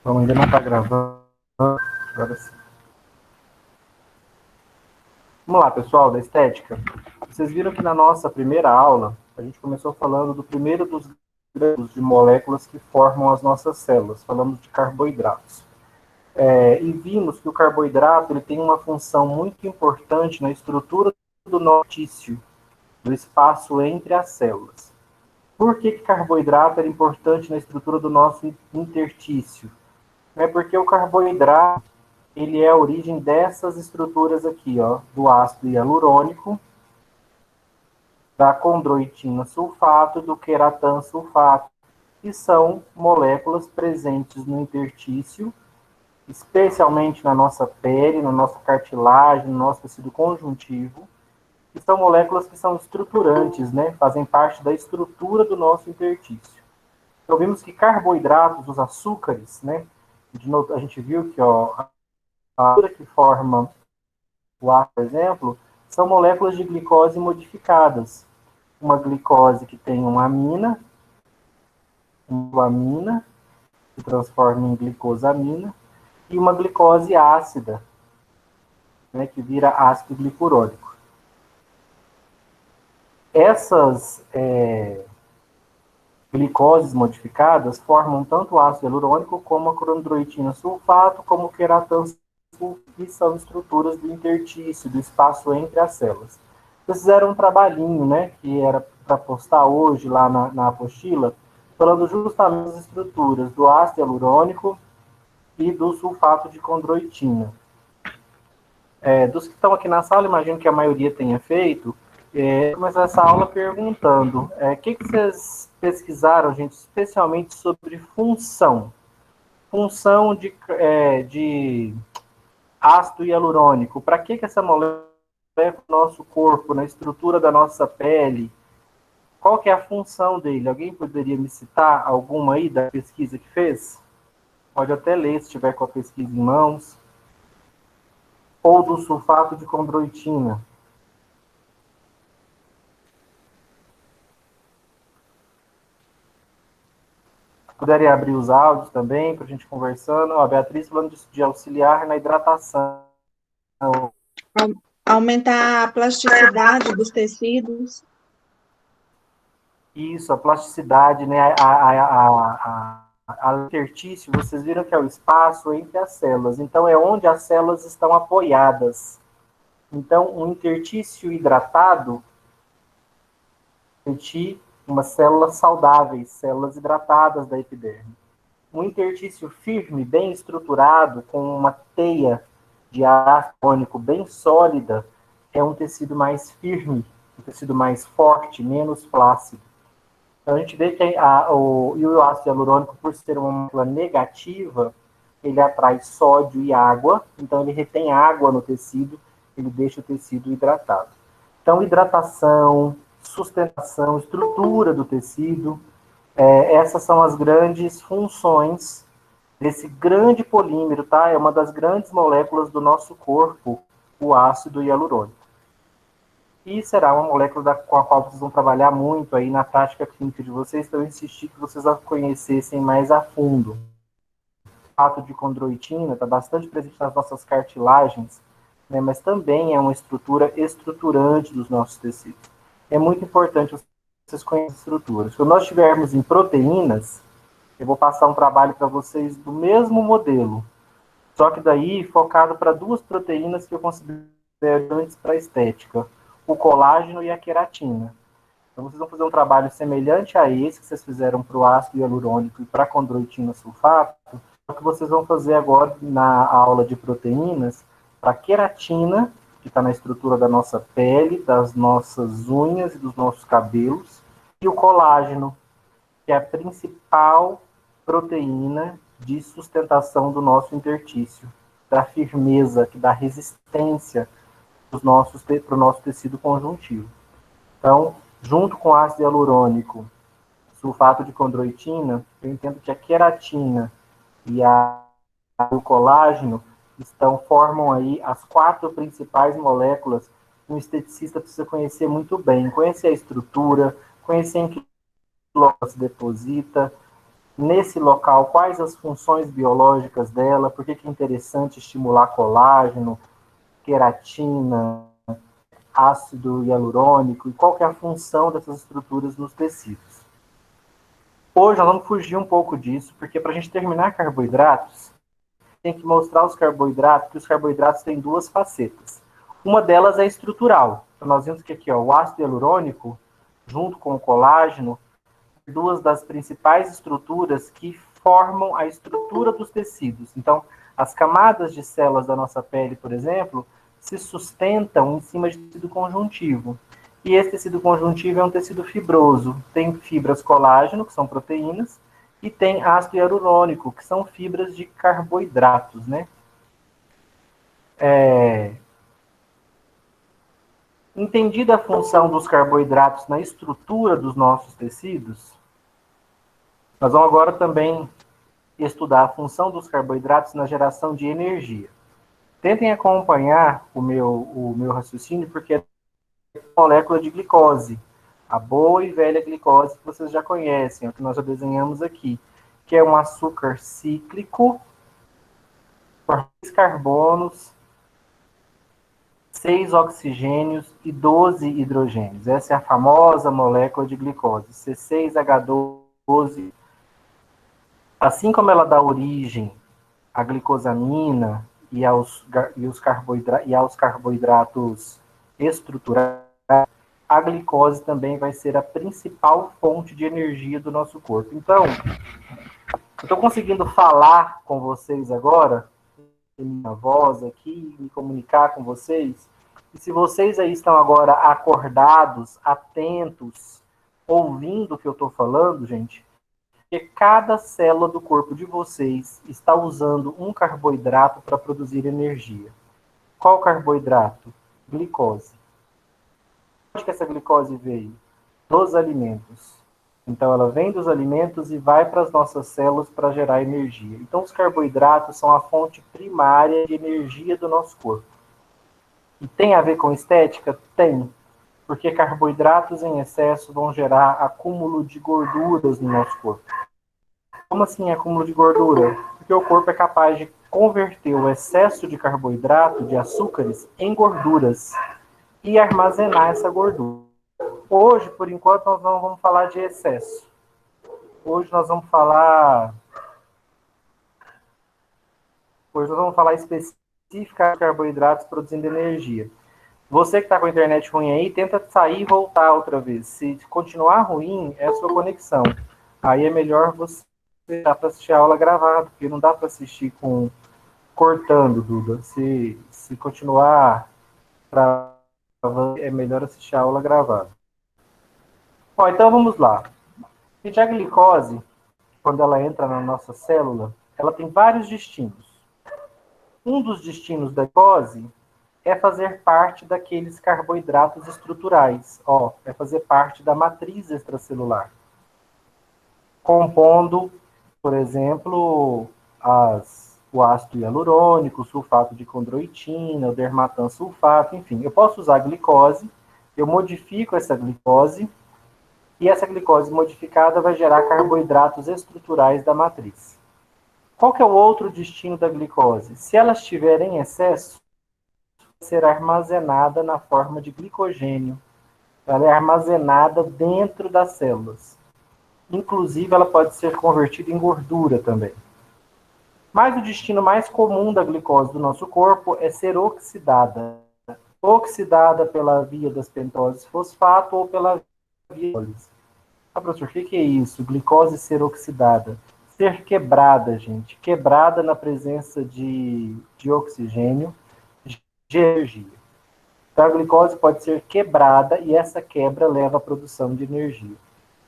Bom, ainda não está gravando. Agora sim. Vamos lá, pessoal, da estética. Vocês viram que na nossa primeira aula, a gente começou falando do primeiro dos grupos de moléculas que formam as nossas células. Falamos de carboidratos. E vimos que o carboidrato ele tem uma função muito importante na estrutura do nosso tício, do espaço entre as células. Por que carboidrato era importante na estrutura do nosso intertício? É porque o carboidrato ele é a origem dessas estruturas aqui, ó, do ácido hialurônico, da condroitina sulfato e do queratan sulfato, que são moléculas presentes no intertício, especialmente na nossa pele, na nossa cartilagem, no nosso tecido conjuntivo, que são moléculas que são estruturantes, né? Fazem parte da estrutura do nosso intertício. Então, vimos que carboidratos, os açúcares, né? De novo, a gente viu que ó, a açúcar que forma o ar, por exemplo, são moléculas de glicose modificadas. Uma glicose que tem uma amina, se transforma em glicosamina, e uma glicose ácida, né, que vira ácido glicurônico. Essas glicoses modificadas formam tanto o ácido hialurônico como a condroitina sulfato, como o queratan sulfato, que são estruturas do intertício, do espaço entre as células. Eles fizeram um trabalhinho, né, que era para postar hoje lá na apostila, falando justamente das estruturas do ácido hialurônico e do sulfato de condroitina. Dos que estão aqui na sala, imagino que a maioria tenha feito, começar essa aula perguntando o que vocês pesquisaram, gente, especialmente sobre função. Função de ácido hialurônico. Para que essa molécula leva o nosso corpo, na estrutura da nossa pele? Qual que é a função dele? Alguém poderia me citar alguma aí da pesquisa que fez? Pode até ler se tiver com a pesquisa em mãos. Ou do sulfato de condroitina. Puderem abrir os áudios também, para a gente conversando. A Beatriz falando de auxiliar na hidratação. Aumentar a plasticidade dos tecidos. Isso, a plasticidade, né? A intertício, vocês viram que é o espaço entre as células. Então, é onde as células estão apoiadas. Então, um intertício hidratado permitir umas células saudáveis, células hidratadas da epiderme. Um intertício firme, bem estruturado, com uma teia de ácido hialurônico bem sólida, é um tecido mais firme, um tecido mais forte, menos flácido. Então, a gente vê que o ácido hialurônico, por ser uma molécula negativa, ele atrai sódio e água, então ele retém água no tecido, ele deixa o tecido hidratado. Então, hidratação, sustentação, estrutura do tecido, essas são as grandes funções desse grande polímero, tá? É uma das grandes moléculas do nosso corpo, o ácido hialurônico. E será uma molécula com a qual vocês vão trabalhar muito aí na prática clínica de vocês, então eu insisti que vocês a conhecessem mais a fundo. O fato de condroitina está bastante presente nas nossas cartilagens, né, mas também é uma estrutura estruturante dos nossos tecidos. É muito importante vocês conhecerem as estruturas. Quando nós estivermos em proteínas, eu vou passar um trabalho para vocês do mesmo modelo, só que daí focado para duas proteínas que eu considero antes para a estética, o colágeno e a queratina. Então, vocês vão fazer um trabalho semelhante a esse que vocês fizeram para o ácido hialurônico e para a condroitina sulfato, o que vocês vão fazer agora na aula de proteínas para a queratina, que está na estrutura da nossa pele, das nossas unhas e dos nossos cabelos, e o colágeno, que é a principal proteína de sustentação do nosso intertício, da firmeza, que dá resistência para o nosso tecido conjuntivo. Então, junto com ácido hialurônico, sulfato de condroitina, eu entendo que a queratina e o colágeno formam aí as 4 principais moléculas que um esteticista precisa conhecer muito bem. Conhecer a estrutura, conhecer em que local se deposita, nesse local, quais as funções biológicas dela, por que é interessante estimular colágeno, queratina, ácido hialurônico, e qual que é a função dessas estruturas nos tecidos. Hoje nós vamos fugir um pouco disso, porque para a gente terminar carboidratos, tem que mostrar os carboidratos, que os carboidratos têm duas facetas. Uma delas é estrutural. Então nós vimos que aqui, ó, o ácido hialurônico, junto com o colágeno, duas das principais estruturas que formam a estrutura dos tecidos. Então, as camadas de células da nossa pele, por exemplo, se sustentam em cima de tecido conjuntivo. E esse tecido conjuntivo é um tecido fibroso. Tem fibras colágeno, que são proteínas, e tem ácido hialurônico, que são fibras de carboidratos, né? Entendida a função dos carboidratos na estrutura dos nossos tecidos, nós vamos agora também estudar a função dos carboidratos na geração de energia. Tentem acompanhar o meu raciocínio, porque é a molécula de glicose, a boa e velha glicose que vocês já conhecem, é o que nós já desenhamos aqui, que é um açúcar cíclico, com 6 carbonos, 6 oxigênios e 12 hidrogênios. Essa é a famosa molécula de glicose, C6H12. Assim como ela dá origem à glicosamina e aos carboidratos estruturais, a glicose também vai ser a principal fonte de energia do nosso corpo. Então, eu estou conseguindo falar com vocês agora, minha voz aqui, me comunicar com vocês. E se vocês aí estão agora acordados, atentos, ouvindo o que eu estou falando, gente, que cada célula do corpo de vocês está usando um carboidrato para produzir energia. Qual carboidrato? Glicose. Onde que essa glicose veio? Dos alimentos. Então, ela vem dos alimentos e vai para as nossas células para gerar energia. Então, os carboidratos são a fonte primária de energia do nosso corpo. E tem a ver com estética? Tem. Porque carboidratos em excesso vão gerar acúmulo de gorduras no nosso corpo. Como assim acúmulo de gordura? Porque o corpo é capaz de converter o excesso de carboidrato, de açúcares, em gorduras e armazenar essa gordura. Hoje, por enquanto, nós não vamos falar de excesso. Hoje nós vamos falar especificamente de carboidratos produzindo energia. Você que está com a internet ruim aí, tenta sair e voltar outra vez. Se continuar ruim, é a sua conexão. Aí é melhor você deixar para assistir a aula gravada, porque não dá para assistir cortando, Duda. Se continuar travando, é melhor assistir a aula gravada. Bom, então vamos lá. A glicose, quando ela entra na nossa célula, ela tem vários destinos. Um dos destinos da glicose é fazer parte daqueles carboidratos estruturais, é fazer parte da matriz extracelular, compondo, por exemplo, o ácido hialurônico, o sulfato de condroitina, o dermatansulfato, enfim. Eu posso usar a glicose, eu modifico essa glicose, e essa glicose modificada vai gerar carboidratos estruturais da matriz. Qual que é o outro destino da glicose? Se ela estiver em excesso, vai ser armazenada na forma de glicogênio. Ela é armazenada dentro das células. Inclusive, ela pode ser convertida em gordura também. Mas o destino mais comum da glicose do nosso corpo é ser oxidada. Oxidada pela via das pentoses fosfato ou pela via hidrólise. Ah, professor, o que é isso? Glicose ser oxidada. Ser quebrada, gente. Quebrada na presença de oxigênio, de energia. Então, a glicose pode ser quebrada e essa quebra leva à produção de energia.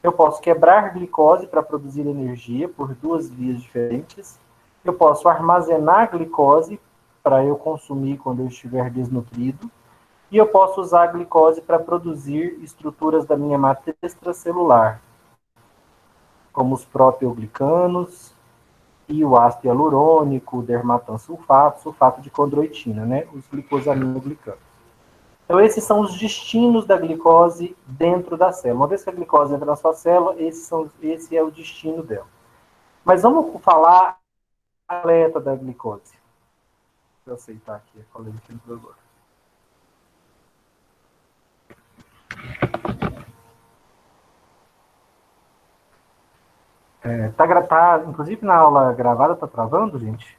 Eu posso quebrar glicose para produzir energia por duas vias diferentes. Eu posso armazenar glicose para eu consumir quando eu estiver desnutrido. E eu posso usar a glicose para produzir estruturas da minha matriz extracelular, como os proteoglicanos e o ácido hialurônico, o dermatansulfato, sulfato de condroitina, né? Os glicosaminoglicanos. Então, esses são os destinos da glicose dentro da célula. Uma vez que a glicose entra na sua célula, esse é o destino dela. Mas vamos falar a coleta da glicose. Deixa eu aceitar aqui a coleta que entrou agora. Inclusive na aula gravada tá travando, gente?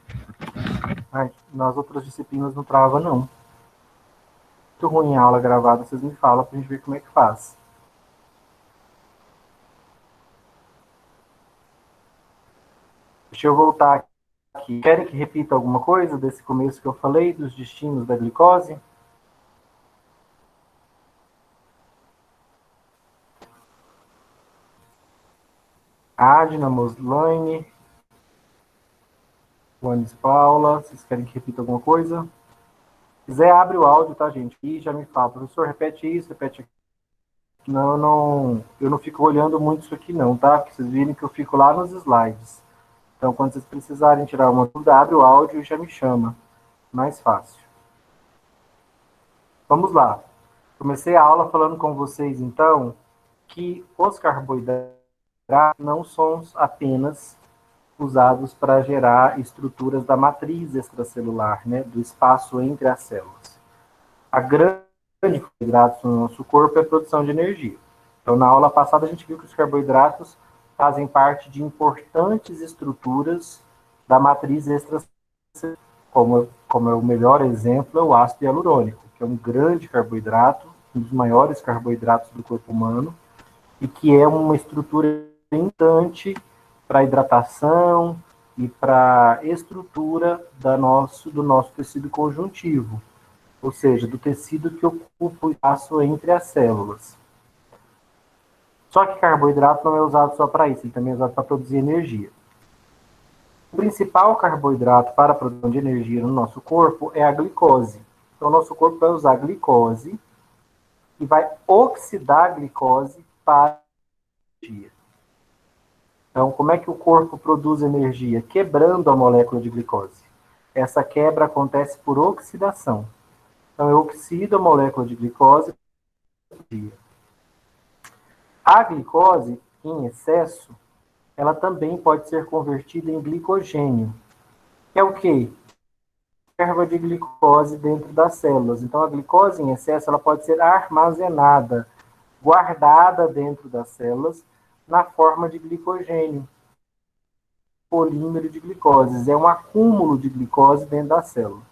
Ai, nas outras disciplinas não trava, não. Muito ruim a aula gravada, vocês me falam pra gente ver como é que faz. Deixa eu voltar aqui. Querem que repita alguma coisa desse começo que eu falei, dos destinos da glicose? Adna, Moslaine, Juanes Paula, vocês querem que repita alguma coisa? Se quiser, abre o áudio, tá, gente? E já me fala, professor, repete isso, repete aquilo. Não, eu não fico olhando muito isso aqui não, tá? Porque vocês viram que eu fico lá nos slides. Então, quando vocês precisarem tirar uma dúvida, abre o áudio e já me chama. Mais fácil. Vamos lá. Comecei a aula falando com vocês, então, que os carboidratos não são apenas usados para gerar estruturas da matriz extracelular, né, do espaço entre as células. A grande carboidratos no nosso corpo é a produção de energia. Então, na aula passada, a gente viu que os carboidratos fazem parte de importantes estruturas da matriz extracelular, como é o melhor exemplo, é o ácido hialurônico, que é um grande carboidrato, um dos maiores carboidratos do corpo humano, e que é uma estrutura importante para a hidratação e para a estrutura do nosso tecido conjuntivo, ou seja, do tecido que ocupa o espaço entre as células. Só que carboidrato não é usado só para isso, ele também é usado para produzir energia. O principal carboidrato para a produção de energia no nosso corpo é a glicose. Então, o nosso corpo vai usar a glicose e vai oxidar a glicose para energia. Então, como é que o corpo produz energia? Quebrando a molécula de glicose. Essa quebra acontece por oxidação. Então, eu oxido a molécula de glicose para energia. A glicose, em excesso, ela também pode ser convertida em glicogênio. Que é o quê? Reserva de glicose dentro das células. Então, a glicose em excesso ela pode ser armazenada, guardada dentro das células, na forma de glicogênio. Polímero de glicose. É um acúmulo de glicose dentro da célula.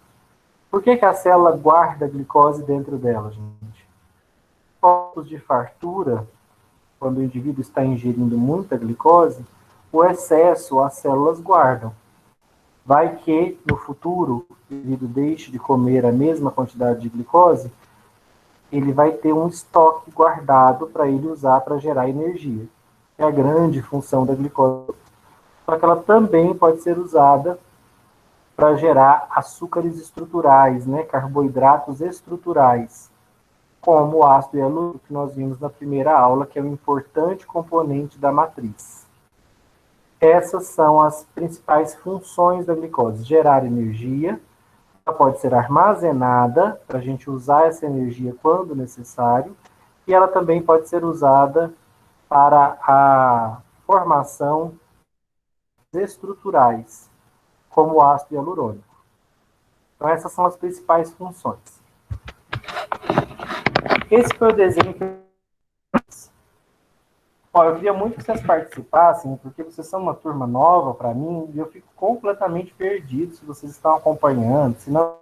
Por que a célula guarda a glicose dentro dela, gente? Focos de fartura, quando o indivíduo está ingerindo muita glicose, o excesso as células guardam. Vai que, no futuro, o indivíduo deixe de comer a mesma quantidade de glicose, ele vai ter um estoque guardado para ele usar para gerar energia. É a grande função da glicose. Só que ela também pode ser usada para gerar açúcares estruturais, né, carboidratos estruturais, como o ácido hialurônico que nós vimos na primeira aula, que é um importante componente da matriz. Essas são as principais funções da glicose: gerar energia, ela pode ser armazenada para a gente usar essa energia quando necessário, e ela também pode ser usada para a formação estruturais, como o ácido hialurônico. Então, essas são as principais funções. Esse foi o desenho que eu fiz. Ó, eu queria muito que vocês participassem, porque vocês são uma turma nova para mim, e eu fico completamente perdido se vocês estão acompanhando, se não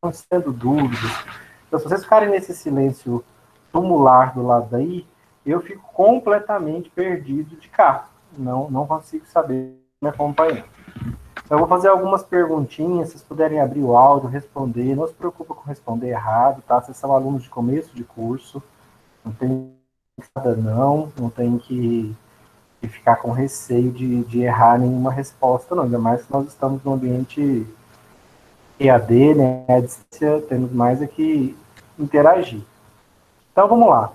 estão tendo dúvidas. Então, se vocês ficarem nesse silêncio tumular do lado daí, eu fico completamente perdido de cá. Não consigo saber me acompanhar. Então, eu vou fazer algumas perguntinhas, se vocês puderem abrir o áudio, responder. Não se preocupa com responder errado, tá? Vocês são alunos de começo de curso, não tem nada não tem que ficar com receio de errar nenhuma resposta, não. Ainda mais que nós estamos num ambiente EAD, né? A distância, temos mais é que interagir. Então, vamos lá.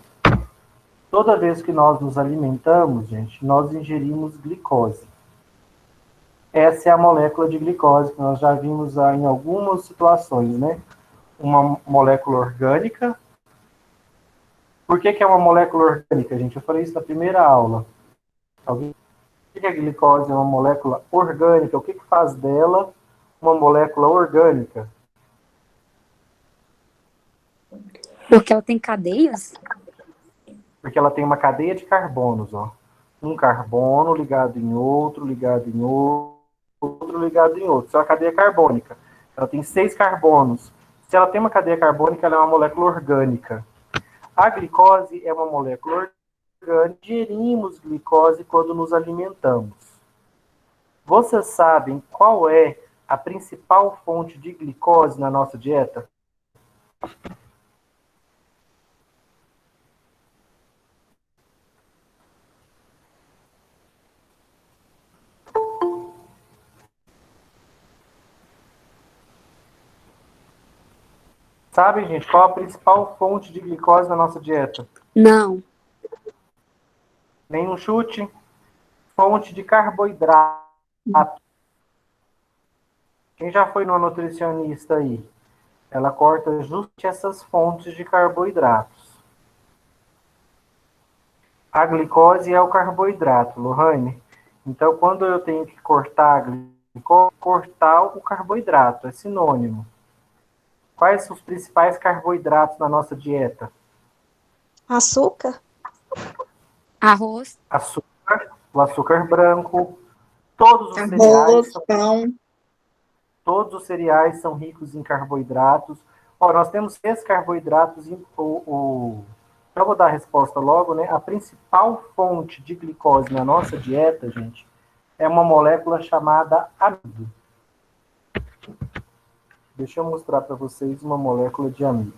Toda vez que nós nos alimentamos, gente, nós ingerimos glicose. Essa é a molécula de glicose que nós já vimos em algumas situações, né? Uma molécula orgânica. Por que é uma molécula orgânica, gente? Eu falei isso na primeira aula. Alguém? que a glicose é uma molécula orgânica? O que faz dela uma molécula orgânica? Porque ela tem cadeias? Porque ela tem uma cadeia de carbonos, ó. Um carbono ligado em outro, ligado em outro, ligado em outro. Isso é uma cadeia carbônica. Ela tem 6 carbonos. Se ela tem uma cadeia carbônica, ela é uma molécula orgânica. A glicose é uma molécula orgânica. Ingerimos glicose quando nos alimentamos. Vocês sabem qual é a principal fonte de glicose na nossa dieta? Sabem, gente, qual a principal fonte de glicose na nossa dieta? Não. Nenhum chute? Fonte de carboidrato. Quem já foi no nutricionista aí? Ela corta justamente essas fontes de carboidratos. A glicose é o carboidrato, Lohane. Então, quando eu tenho que cortar a glicose, cortar o carboidrato, é sinônimo. Quais são os principais carboidratos na nossa dieta? Açúcar? Arroz. Açúcar, o açúcar branco, todos os Arroz, cereais são pão. Todos os cereais são ricos em carboidratos. Ó, nós temos 6 carboidratos. Eu vou dar a resposta logo, né? A principal fonte de glicose na nossa dieta, gente, é uma molécula chamada amido. Deixa eu mostrar para vocês uma molécula de amido.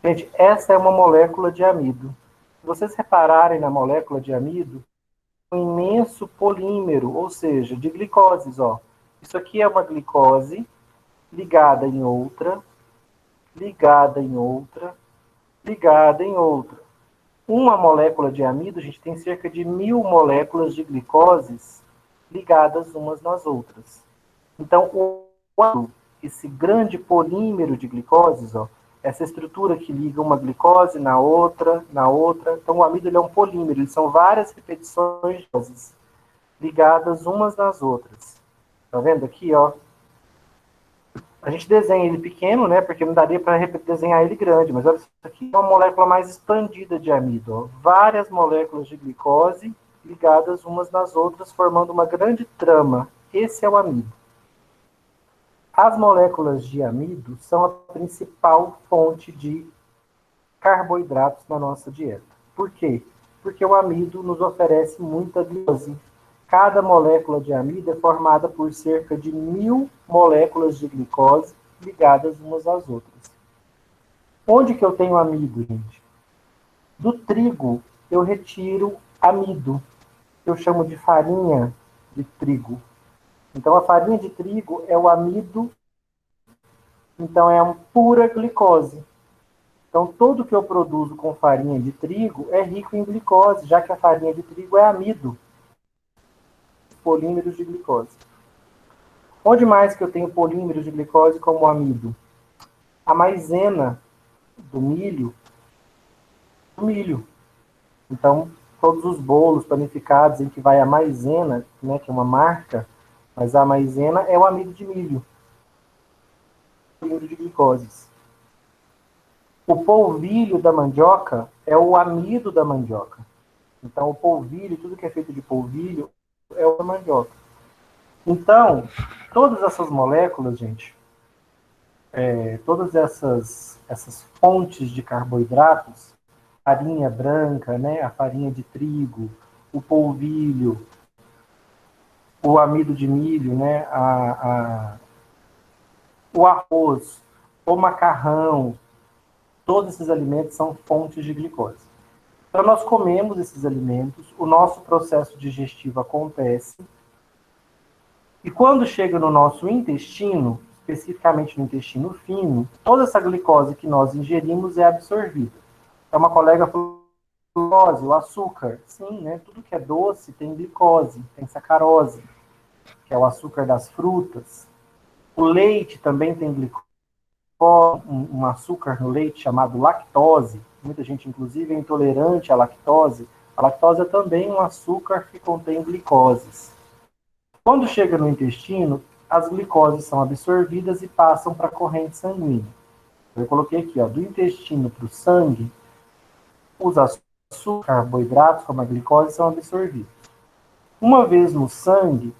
Gente, essa é uma molécula de amido. Se vocês repararem na molécula de amido, um imenso polímero, ou seja, de glicoses, ó. Isso aqui é uma glicose ligada em outra, ligada em outra, ligada em outra. Uma molécula de amido, a gente tem cerca de 1000 moléculas de glicoses ligadas umas nas outras. Então, esse grande polímero de glicoses, ó, essa estrutura que liga uma glicose na outra, na outra. Então, o amido ele é um polímero, eles são várias repetições de glicoses ligadas umas nas outras. Tá vendo aqui, ó? A gente desenha ele pequeno, né? Porque não daria para desenhar ele grande, mas olha, isso aqui é uma molécula mais expandida de amido. Ó. Várias moléculas de glicose ligadas umas nas outras, formando uma grande trama. Esse é o amido. As moléculas de amido são a principal fonte de carboidratos na nossa dieta. Por quê? Porque o amido nos oferece muita glicose. Cada molécula de amido é formada por cerca de 1000 moléculas de glicose ligadas umas às outras. Onde que eu tenho amido, gente? Do trigo eu retiro amido. Eu chamo de farinha de trigo. Então a farinha de trigo é o amido, então é uma pura glicose. Então tudo que eu produzo com farinha de trigo é rico em glicose, já que a farinha de trigo é amido. Polímeros de glicose. Onde mais que eu tenho polímeros de glicose como amido? A maisena do milho. Então, todos os bolos panificados em que vai a maisena, né, que é uma marca, mas a maisena é o amido de milho. Polímero de glicoses. O polvilho da mandioca é o amido da mandioca. Então, o polvilho, tudo que é feito de polvilho, é o da mandioca. Então, todas essas moléculas, gente, todas essas fontes de carboidratos, farinha branca, né, a farinha de trigo, o polvilho, o amido de milho, né, o arroz, o macarrão, todos esses alimentos são fontes de glicose. Então, nós comemos esses alimentos, o nosso processo digestivo acontece, e quando chega no nosso intestino, especificamente no intestino fino, toda essa glicose que nós ingerimos é absorvida. Então, uma colega falou, glicose, o açúcar. Sim, né? Tudo que é doce tem glicose, tem sacarose, que é o açúcar das frutas. O leite também tem glicose. um açúcar no leite chamado lactose. Muita gente, inclusive, é intolerante à lactose. A lactose é também um açúcar que contém glicoses. Quando chega no intestino, as glicoses são absorvidas e passam para a corrente sanguínea. Eu coloquei aqui, ó, do intestino para o sangue, os açúcares, carboidratos, como a glicose, são absorvidos. Uma vez no sangue,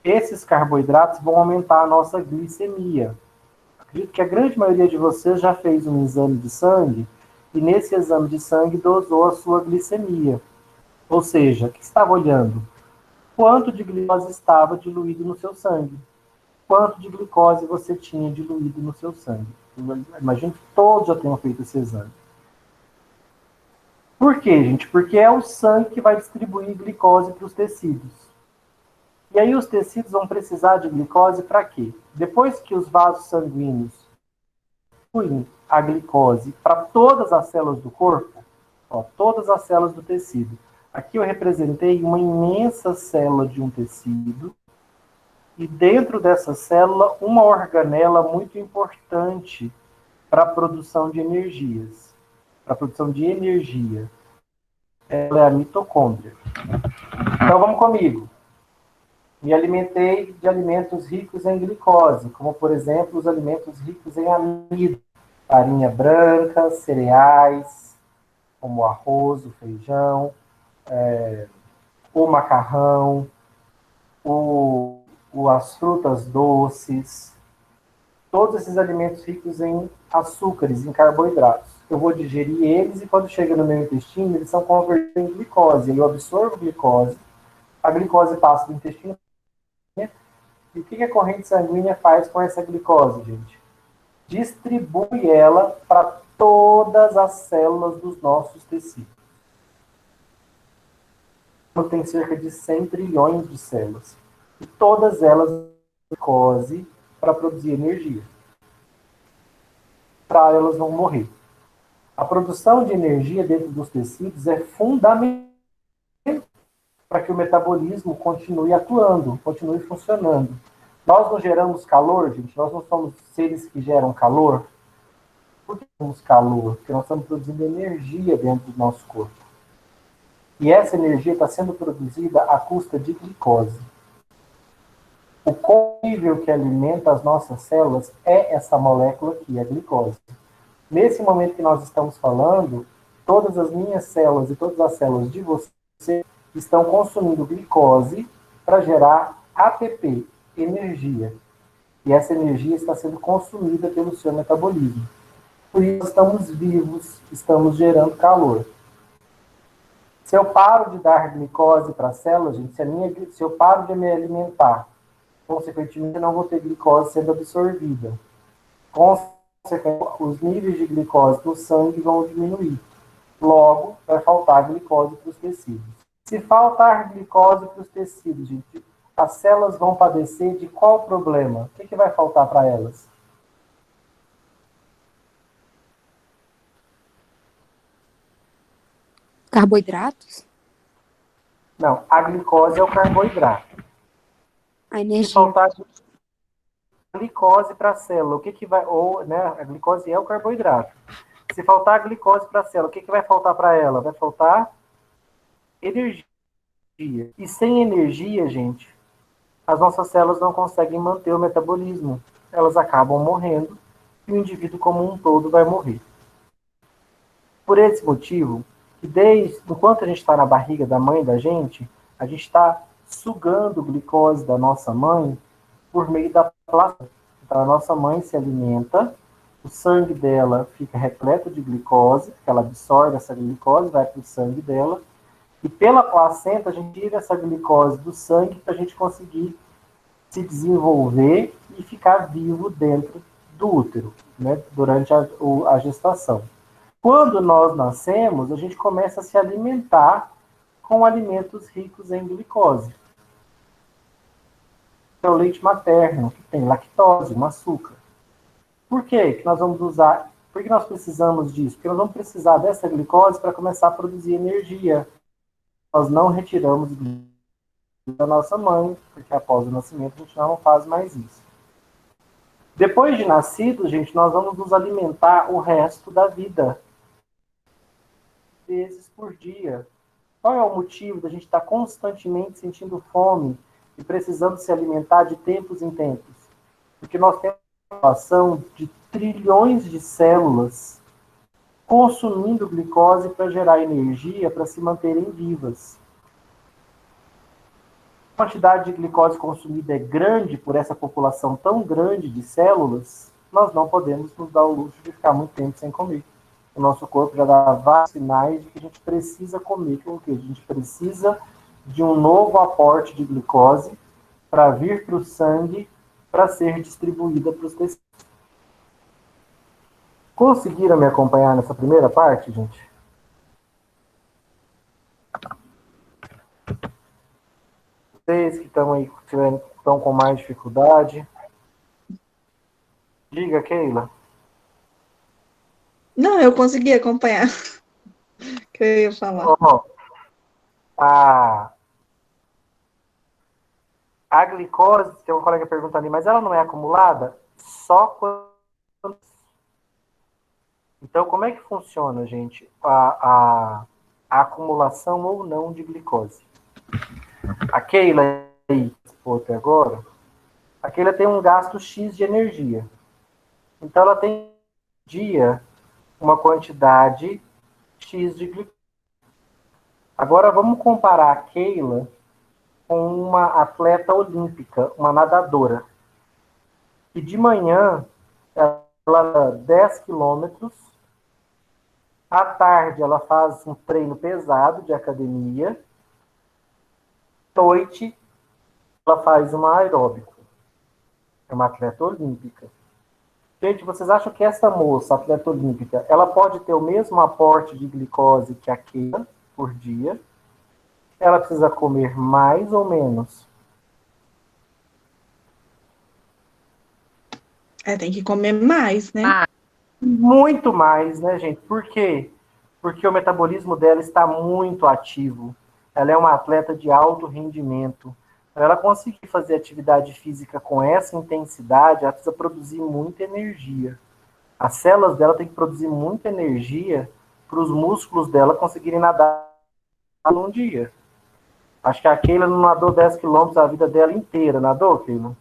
esses carboidratos vão aumentar a nossa glicemia. Acredito que a grande maioria de vocês já fez um exame de sangue e nesse exame de sangue dosou a sua glicemia. Ou seja, o que estava olhando? Quanto de glicose estava diluído no seu sangue? Quanto de glicose você tinha diluído no seu sangue? Imagino que todos já tenham feito esse exame. Por quê, gente? Porque é o sangue que vai distribuir glicose para os tecidos. E aí os tecidos vão precisar de glicose para quê? Depois que os vasos sanguíneos distribuem a glicose para todas as células do corpo, ó, todas as células do tecido. Aqui eu representei uma imensa célula de um tecido e dentro dessa célula uma organela muito importante para a produção de energias. Para a produção de energia. Ela é a mitocôndria. Então vamos comigo. Me alimentei de alimentos ricos em glicose, como, por exemplo, os alimentos ricos em amido, farinha branca, cereais, como o arroz, o feijão, o macarrão, as frutas doces, todos esses alimentos ricos em açúcares, em carboidratos. Eu vou digerir eles e quando chega no meu intestino, eles são convertidos em glicose. Eu absorvo glicose, a glicose passa do intestino. E o que a corrente sanguínea faz com essa glicose, gente? Distribui ela para todas as células dos nossos tecidos. Tem cerca de 100 trilhões de células. E todas elas têm glicose para produzir energia. Para elas não morrer. A produção de energia dentro dos tecidos é fundamental para que o metabolismo continue atuando, continue funcionando. Nós não geramos calor, gente? Nós não somos seres que geram calor? Por que temos calor? Porque nós estamos produzindo energia dentro do nosso corpo. E essa energia está sendo produzida à custa de glicose. O combustível que alimenta as nossas células é essa molécula aqui, a glicose. Nesse momento que nós estamos falando, todas as minhas células e todas as células de você estão consumindo glicose para gerar ATP, energia. E essa energia está sendo consumida pelo seu metabolismo. Por isso estamos vivos, estamos gerando calor. Se eu paro de dar glicose para a célula, gente, se eu paro de me alimentar, consequentemente eu não vou ter glicose sendo absorvida. Consequentemente, os níveis de glicose no sangue vão diminuir. Logo, vai faltar glicose para os tecidos. Se faltar glicose para os tecidos, gente, as células vão padecer de qual problema? O que vai faltar para elas? Carboidratos? Não, a glicose é o carboidrato. A energia. Se faltar glicose para a célula, o que vai... Ou, né, a glicose é o carboidrato. Se faltar glicose para a célula, o que vai faltar para ela? Vai faltar energia. E sem energia, gente, as nossas células não conseguem manter o metabolismo. Elas acabam morrendo e o indivíduo como um todo vai morrer. Por esse motivo, que enquanto a gente está na barriga da mãe da gente, a gente está sugando glicose da nossa mãe por meio da placenta. Então, a nossa mãe se alimenta, o sangue dela fica repleto de glicose, ela absorve essa glicose, vai para o sangue dela, e pela placenta a gente tira essa glicose do sangue para a gente conseguir se desenvolver e ficar vivo dentro do útero, né, durante a gestação. Quando nós nascemos, a gente começa a se alimentar com alimentos ricos em glicose. É o leite materno, que tem lactose, um açúcar. Por que nós vamos usar? Por que nós precisamos disso? Porque nós vamos precisar dessa glicose para começar a produzir energia. Nós não retiramos glicose da nossa mãe, porque após o nascimento a gente não faz mais isso. Depois de nascido, gente, nós vamos nos alimentar o resto da vida. Vezes por dia. Qual é o motivo da gente estar constantemente sentindo fome e precisando se alimentar de tempos em tempos? Porque nós temos uma população de trilhões de células consumindo glicose para gerar energia para se manterem vivas. A quantidade de glicose consumida é grande por essa população tão grande de células, nós não podemos nos dar o luxo de ficar muito tempo sem comer. O nosso corpo já dá vários sinais de que a gente precisa comer, porque a gente precisa de um novo aporte de glicose para vir para o sangue para ser distribuída para os tecidos. Conseguiram me acompanhar nessa primeira parte, gente? Vocês que estão aí, estão com mais dificuldade. Diga, Keila. Não, eu consegui acompanhar o que eu ia falar. A glicose, tem uma colega perguntando ali, mas ela não é acumulada só quando... Então, como é que funciona, gente, a acumulação ou não de glicose? A Keila aí, até agora, a Keila tem um gasto X de energia. Então, ela tem dia uma quantidade X de glicose. Agora, vamos comparar a Keila com uma atleta olímpica, uma nadadora. E de manhã, ela 10 quilômetros. À tarde, ela faz um treino pesado de academia. À noite, ela faz uma aeróbico. É uma atleta olímpica. Gente, vocês acham que essa moça, atleta olímpica, ela pode ter o mesmo aporte de glicose que a Keila por dia? Ela precisa comer mais ou menos? Tem que comer mais, né? Muito mais, né, gente? Por quê? Porque o metabolismo dela está muito ativo. Ela é uma atleta de alto rendimento. Para ela conseguir fazer atividade física com essa intensidade, ela precisa produzir muita energia. As células dela têm que produzir muita energia para os músculos dela conseguirem nadar num dia. Acho que a Keila não nadou 10 quilômetros a vida dela inteira. Nadou, Keila?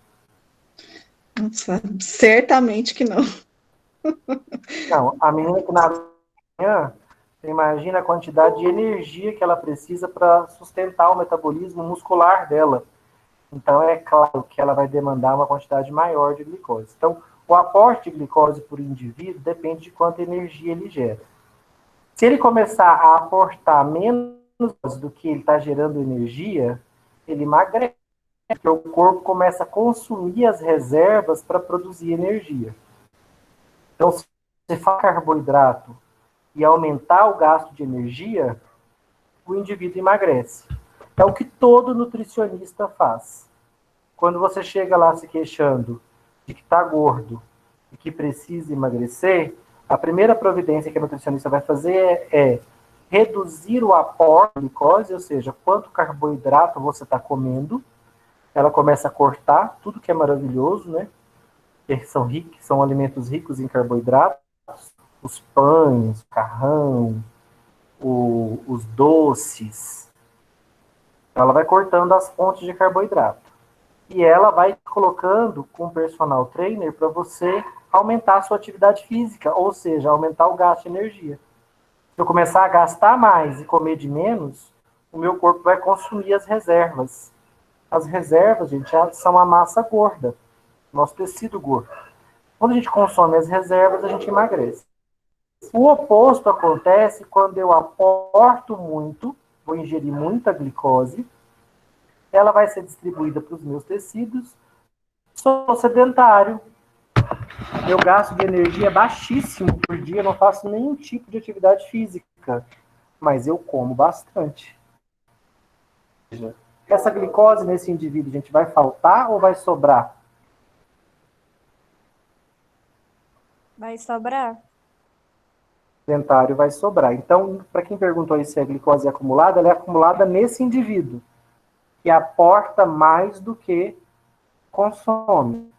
Nossa, certamente que não. Não, a menina que nadou amanhã, você imagina a quantidade de energia que ela precisa para sustentar o metabolismo muscular dela. Então, é claro que ela vai demandar uma quantidade maior de glicose. Então, o aporte de glicose por indivíduo depende de quanta energia ele gera. Se ele começar a aportar menos do que ele está gerando energia, ele emagrece, porque o corpo começa a consumir as reservas para produzir energia. Então, se você faz carboidrato e aumentar o gasto de energia, o indivíduo emagrece. É o que todo nutricionista faz. Quando você chega lá se queixando de que está gordo e que precisa emagrecer, a primeira providência que a nutricionista vai fazer é reduzir o aporte de glicose, ou seja, quanto carboidrato você está comendo. Ela começa a cortar tudo que é maravilhoso, né? Que são alimentos ricos em carboidratos, os pães, o carrão, os doces. Ela vai cortando as fontes de carboidrato. E ela vai colocando com o personal trainer para você aumentar a sua atividade física, ou seja, aumentar o gasto de energia. Se eu começar a gastar mais e comer de menos, o meu corpo vai consumir as reservas. As reservas, gente, são a massa gorda, nosso tecido gordo. Quando a gente consome as reservas, a gente emagrece. O oposto acontece quando eu aporto muito, vou ingerir muita glicose, ela vai ser distribuída para os meus tecidos, sou sedentário, meu gasto de energia é baixíssimo por dia, não faço nenhum tipo de atividade física, mas eu como bastante. Essa glicose nesse indivíduo, gente, vai faltar ou vai sobrar? Vai sobrar. Sedentário vai sobrar. Então, para quem perguntou aí se a glicose é acumulada, ela é acumulada nesse indivíduo, que aporta mais do que consome.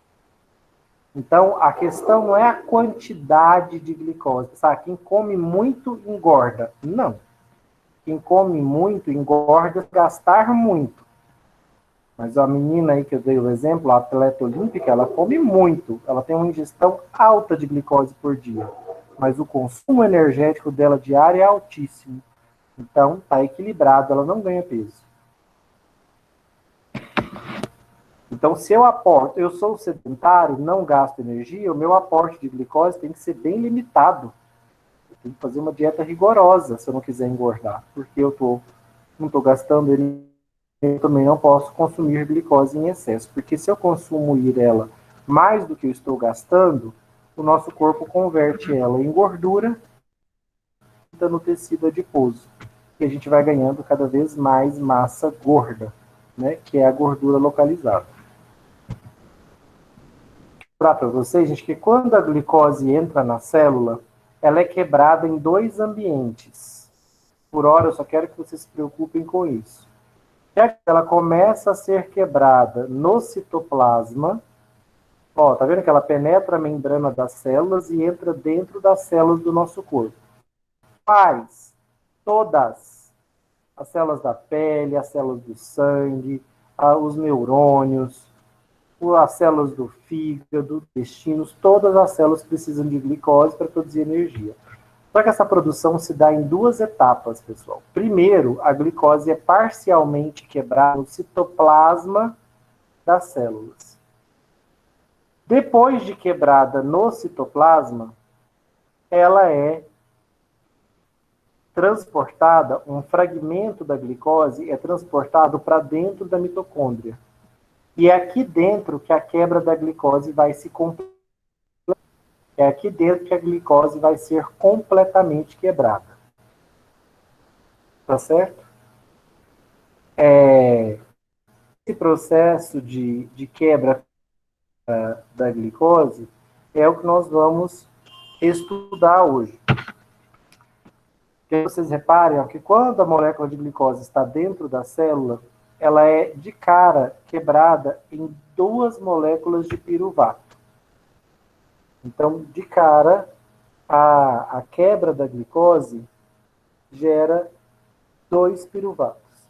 Então, a questão não é a quantidade de glicose. Sabe? Quem come muito, engorda. Não. Quem come muito, engorda se gastar muito. Mas a menina aí que eu dei o exemplo, a atleta olímpica, ela come muito. Ela tem uma ingestão alta de glicose por dia. Mas o consumo energético dela diário é altíssimo. Então, está equilibrado, ela não ganha peso. Então, se eu aporto, eu sou sedentário, não gasto energia, o meu aporte de glicose tem que ser bem limitado. Eu tenho que fazer uma dieta rigorosa se eu não quiser engordar, porque não estou gastando energia, eu também não posso consumir glicose em excesso, porque se eu consumo ela mais do que eu estou gastando, o nosso corpo converte ela em gordura no tecido adiposo, e a gente vai ganhando cada vez mais massa gorda, né, que é a gordura localizada. Para vocês, gente, que quando a glicose entra na célula, ela é quebrada em dois ambientes. Por hora, eu só quero que vocês se preocupem com isso. Ela começa a ser quebrada no citoplasma. Ó, tá vendo que ela penetra a membrana das células e entra dentro das células do nosso corpo. Quais? Todas. As células da pele, as células do sangue, os neurônios, as células do fígado, intestinos, todas as células precisam de glicose para produzir energia. Só que essa produção se dá em duas etapas, pessoal. Primeiro, a glicose é parcialmente quebrada no citoplasma das células. Depois de quebrada no citoplasma, ela é transportada, um fragmento da glicose é transportado para dentro da mitocôndria. E é aqui dentro que a quebra da glicose vai se completar. É aqui dentro que a glicose vai ser completamente quebrada. Tá certo? Esse processo de quebra da glicose é o que nós vamos estudar hoje. Que vocês reparem ó, que quando a molécula de glicose está dentro da célula, ela é de cara quebrada em duas moléculas de piruvato. Então, de cara, a quebra da glicose gera 2 piruvatos.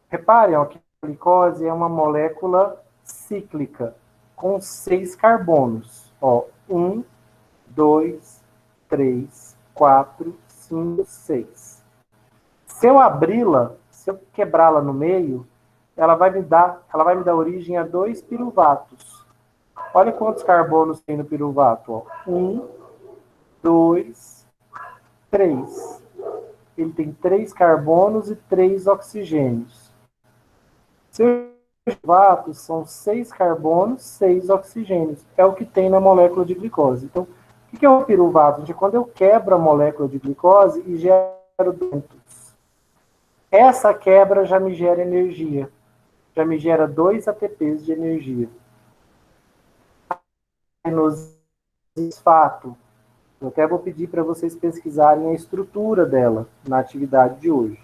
Reparem ó, que a glicose é uma molécula cíclica, com 6 carbonos. Ó, 1, 2, 3, 4, 5, 6. Se eu abri-la, se eu quebrá-la no meio, ela vai me dar origem a 2 piruvatos. Olha quantos carbonos tem no piruvato. 1, 2, 3. Ele tem 3 carbonos e 3 oxigênios. Seus piruvatos são 6 carbonos, 6 oxigênios. É o que tem na molécula de glicose. Então, o que é o piruvato? Quando eu quebro a molécula de glicose e gero dentos. Essa quebra já me gera energia. Já me gera 2 ATPs de energia. No fato, eu até vou pedir para vocês pesquisarem a estrutura dela na atividade de hoje.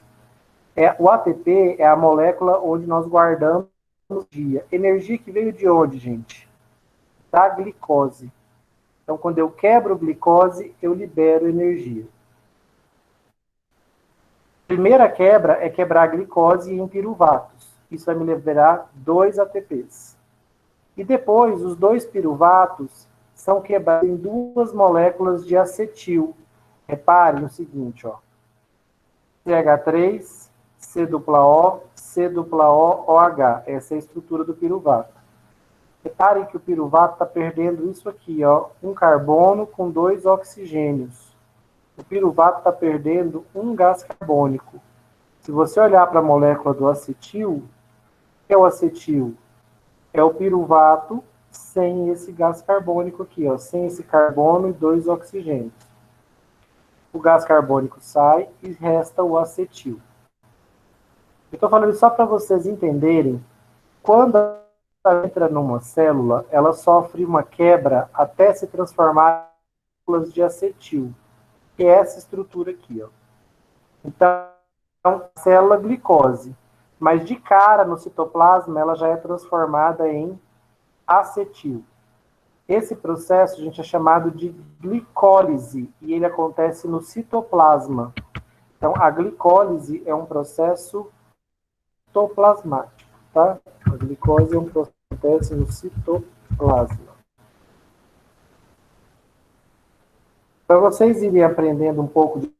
O ATP é a molécula onde nós guardamos energia. Energia que veio de onde, gente? Da glicose. Então, quando eu quebro glicose, eu libero energia. A primeira quebra é quebrar a glicose em piruvatos. Isso vai me liberar 2 ATPs. E depois, os 2 piruvatos são quebrados em 2 moléculas de acetil. Reparem o seguinte, ó. CH3, C-O, C-O, OH. Essa é a estrutura do piruvato. Reparem que o piruvato está perdendo isso aqui, ó. Um carbono com 2 oxigênios. O piruvato está perdendo um gás carbônico. Se você olhar para a molécula do acetil, o que é o acetil? É o piruvato sem esse gás carbônico aqui, ó, sem esse carbono e 2 oxigênios. O gás carbônico sai e resta o acetil. Eu estou falando só para vocês entenderem, quando ela entra numa célula, ela sofre uma quebra até se transformar em moléculas de acetil, que é essa estrutura aqui, ó. Então, célula glicose. Mas de cara, no citoplasma, ela já é transformada em acetil. Esse processo a gente é chamado de glicólise e ele acontece no citoplasma. Então, a glicólise é um processo citoplasmático, tá? A glicose é um processo que acontece no citoplasma. Para vocês irem aprendendo um pouco de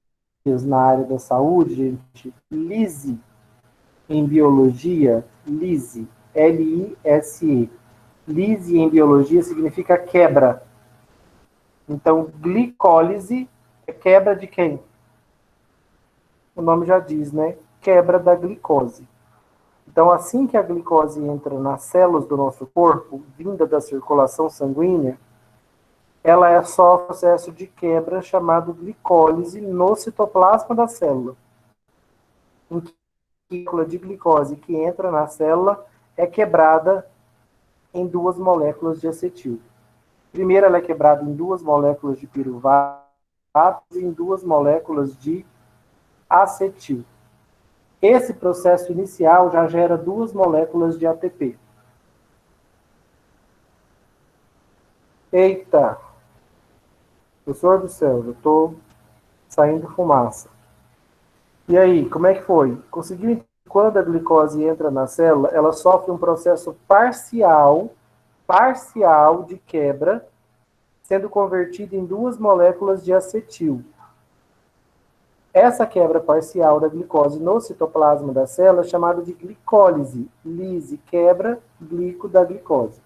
na área da saúde, gente, lise em biologia, lise, L-I-S-E. Lise em biologia significa quebra. Então, glicólise é quebra de quem? O nome já diz, né? Quebra da glicose. Então, assim que a glicose entra nas células do nosso corpo, vinda da circulação sanguínea, ela é só um processo de quebra chamado glicólise no citoplasma da célula. Em que a molécula de glicose que entra na célula é quebrada em 2 moléculas de acetil. Primeiro, ela é quebrada em 2 moléculas de piruvato e em 2 moléculas de acetil. Esse processo inicial já gera 2 moléculas de ATP. Eita! Professor do céu, eu estou saindo fumaça. E aí, como é que foi? Conseguiu entender que quando a glicose entra na célula, ela sofre um processo parcial de quebra, sendo convertida em 2 moléculas de acetil. Essa quebra parcial da glicose no citoplasma da célula é chamada de glicólise. Lise, quebra, glico da glicose.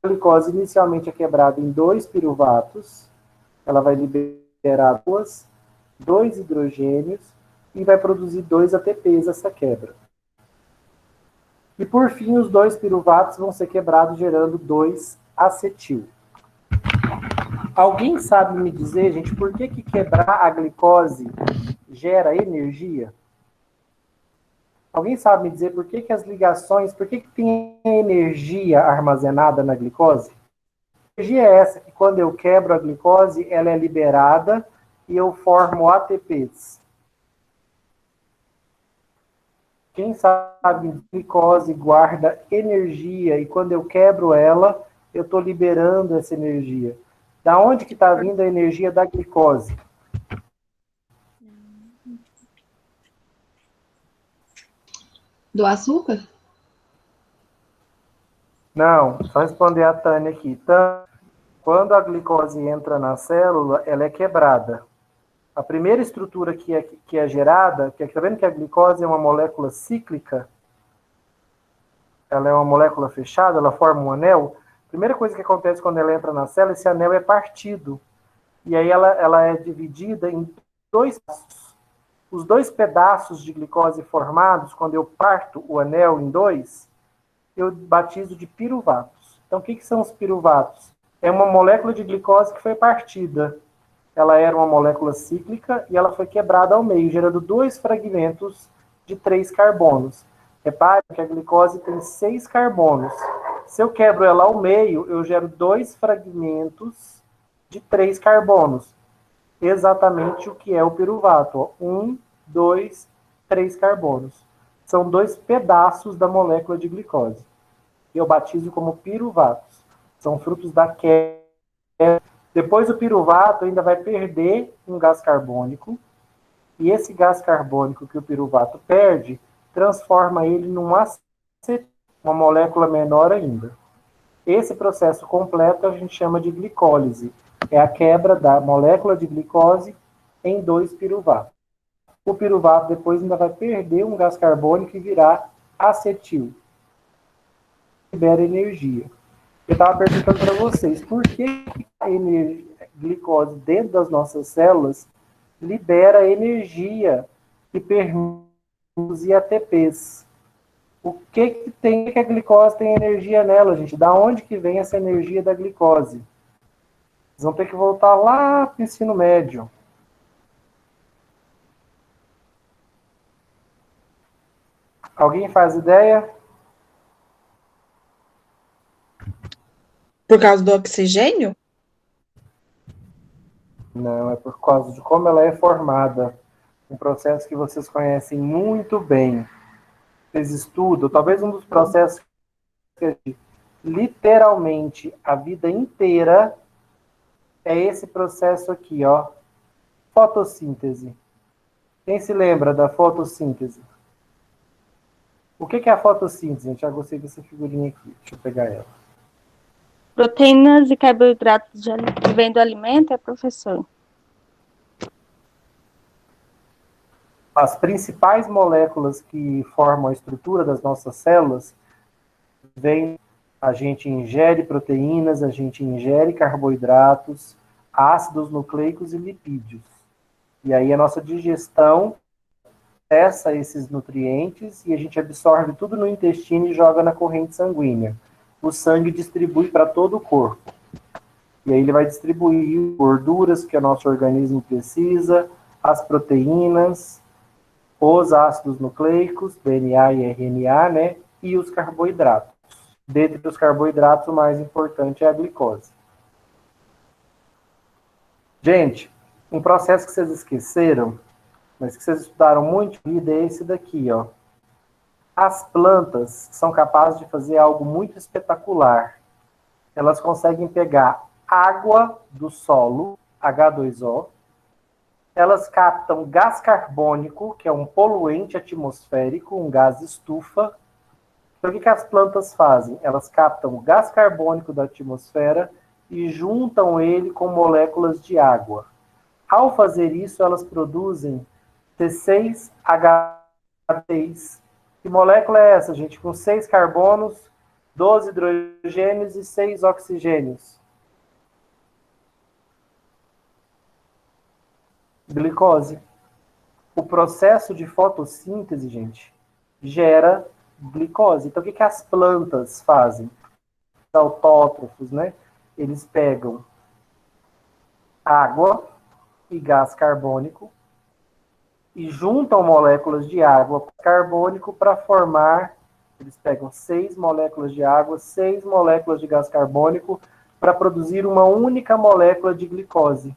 A glicose inicialmente é quebrada em 2 piruvatos, ela vai liberar 2 hidrogênios e vai produzir 2 ATPs essa quebra. E por fim, os 2 piruvatos vão ser quebrados, gerando 2 acetil. Alguém sabe me dizer, gente, por que quebrar a glicose gera energia? Alguém sabe me dizer por que as ligações, por que tem energia armazenada na glicose? A energia é essa que quando eu quebro a glicose, ela é liberada e eu formo ATPs. Quem sabe que glicose guarda energia e quando eu quebro ela, eu estou liberando essa energia. Da onde que está vindo a energia da glicose? Do açúcar? Não, só responder a Tânia aqui. Quando a glicose entra na célula, ela é quebrada. A primeira estrutura que é gerada, que está vendo que a glicose é uma molécula cíclica, ela é uma molécula fechada, ela forma um anel. A primeira coisa que acontece quando ela entra na célula, esse anel é partido. E aí ela é dividida em 2 pedaços. Os 2 pedaços de glicose formados, quando eu parto o anel em 2, eu batizo de piruvatos. Então, o que são os piruvatos? É uma molécula de glicose que foi partida. Ela era uma molécula cíclica e ela foi quebrada ao meio, gerando 2 fragmentos de 3 carbonos. Repare que a glicose tem 6 carbonos. Se eu quebro ela ao meio, eu gero 2 fragmentos de 3 carbonos. Exatamente o que é o piruvato. 1, 2, 3 carbonos. São 2 pedaços da molécula de glicose. Eu batizo como piruvatos. São frutos da quebra. Depois o piruvato ainda vai perder um gás carbônico. E esse gás carbônico que o piruvato perde, transforma ele num acetil, uma molécula menor ainda. Esse processo completo a gente chama de glicólise. É a quebra da molécula de glicose em 2 piruvatos. O piruvato depois ainda vai perder um gás carbônico e virar acetil. Libera energia. Eu estava perguntando para vocês, por que a glicose dentro das nossas células libera energia que permite produzir ATPs? O que tem que a glicose tem energia nela, gente? Da onde que vem essa energia da glicose? Vocês vão ter que voltar lá para o ensino médio. Alguém faz ideia? Por causa do oxigênio? Não, é por causa de como ela é formada. Um processo que vocês conhecem muito bem. Vocês estudam, talvez um dos processos que literalmente a vida inteira, é esse processo aqui, ó, fotossíntese. Quem se lembra da fotossíntese? O que é a fotossíntese, gente? Já gostei dessa figurinha aqui. Deixa eu pegar ela. Proteínas e carboidratos que vêm do alimento, professor? As principais moléculas que formam a estrutura das nossas células vêm, a gente ingere proteínas, a gente ingere carboidratos, ácidos nucleicos e lipídios. E aí a nossa digestão processa esses nutrientes e a gente absorve tudo no intestino e joga na corrente sanguínea. O sangue distribui para todo o corpo. E aí ele vai distribuir gorduras que o nosso organismo precisa, as proteínas, os ácidos nucleicos, DNA e RNA, né? E os carboidratos. Dentre os carboidratos, o mais importante é a glicose. Gente, um processo que vocês esqueceram, mas que vocês estudaram muito em vida, é esse daqui, ó. As plantas são capazes de fazer algo muito espetacular. Elas conseguem pegar água do solo, H2O, elas captam gás carbônico, que é um poluente atmosférico, um gás estufa. Então, o que as plantas fazem? Elas captam o gás carbônico da atmosfera e juntam ele com moléculas de água. Ao fazer isso, elas produzem C6H6. Que molécula é essa, gente? Com 6 carbonos, 12 hidrogênios e 6 oxigênios. Glicose. O processo de fotossíntese, gente, gera glicose. Então, o que as plantas fazem? Os autótrofos, né? Eles pegam água e gás carbônico e juntam moléculas de água com carbônico para formar, eles pegam 6 moléculas de água, 6 moléculas de gás carbônico para produzir uma única molécula de glicose,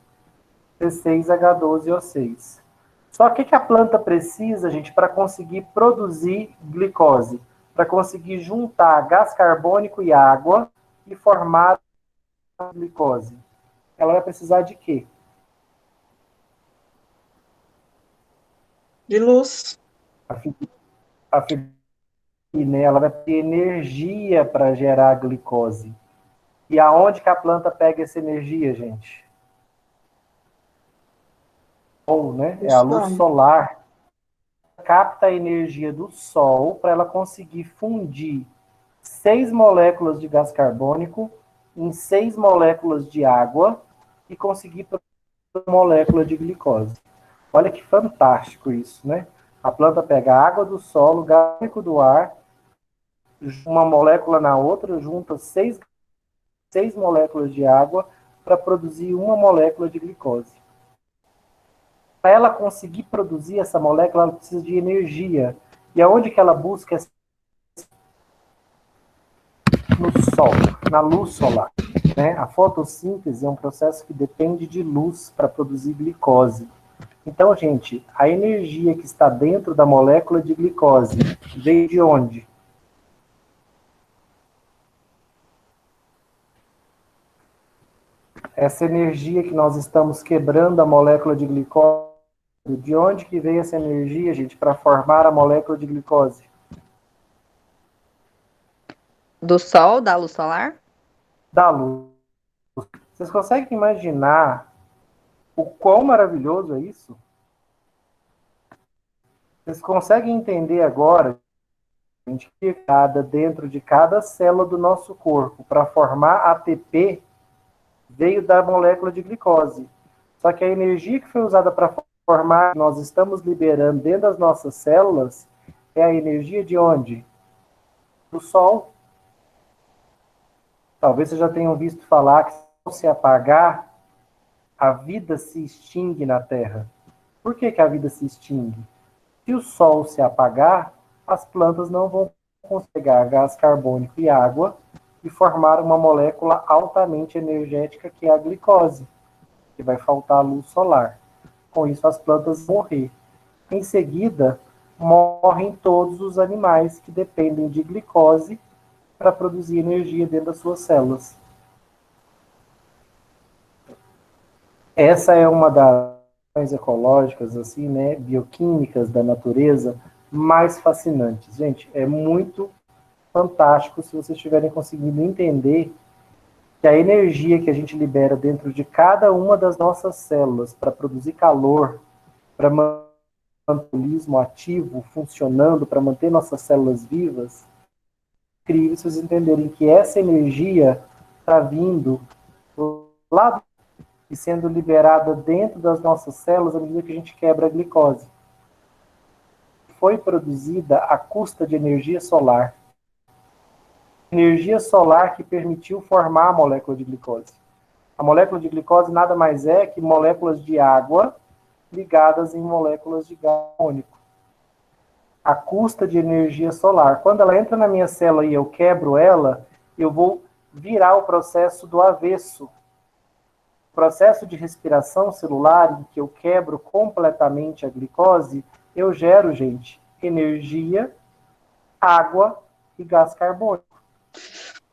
C6H12O6. Só que a planta precisa, gente, para conseguir produzir glicose? Para conseguir juntar gás carbônico e água e formar a glicose. Ela vai precisar de quê? De luz. A né, ela vai ter energia para gerar a glicose. E aonde que a planta pega essa energia, gente? Ou, né? É a luz solar. Capta a energia do sol para ela conseguir fundir 6 moléculas de gás carbônico em 6 moléculas de água e conseguir produzir uma molécula de glicose. Olha que fantástico isso, né? A planta pega a água do solo, o gás carbônico do ar, uma molécula na outra, junta 6 moléculas de água para produzir uma molécula de glicose. Para ela conseguir produzir essa molécula, ela precisa de energia. E aonde que ela busca? No sol, na luz solar. Né? A fotossíntese é um processo que depende de luz para produzir glicose. Então, gente, a energia que está dentro da molécula de glicose veio de onde? Essa energia que nós estamos quebrando a molécula de glicose, de onde que veio essa energia, gente, para formar a molécula de glicose? Do sol, da luz solar? Da luz. Vocês conseguem imaginar o quão maravilhoso é isso? Vocês conseguem entender agora, gente, que dentro de cada célula do nosso corpo para formar ATP veio da molécula de glicose. Só que a energia que foi usada para formar, nós estamos liberando dentro das nossas células, é a energia de onde? Do sol. Talvez vocês já tenham visto falar que se apagar, a vida se extingue na Terra. Por que a vida se extingue? Se o sol se apagar, as plantas não vão conseguir pegar gás carbônico e água e formar uma molécula altamente energética que é a glicose, que vai faltar a luz solar. Com isso, as plantas vão morrer. Em seguida, morrem todos os animais que dependem de glicose para produzir energia dentro das suas células. Essa é uma das questões ecológicas, assim, né, bioquímicas da natureza mais fascinantes. Gente, é muito fantástico se vocês estiverem conseguindo entender que a energia que a gente libera dentro de cada uma das nossas células para produzir calor, para manter o metabolismo ativo, funcionando, para manter nossas células vivas, é incrível vocês entenderem que essa energia está vindo lá e sendo liberada dentro das nossas células à medida que a gente quebra a glicose. Foi produzida à custa de energia solar. Energia solar que permitiu formar a molécula de glicose. A molécula de glicose nada mais é que moléculas de água ligadas em moléculas de gás carbônico. À custa de energia solar. Quando ela entra na minha célula e eu quebro ela, eu vou virar o processo do avesso. O processo de respiração celular, em que eu quebro completamente a glicose, eu gero, gente, energia, água e gás carbônico.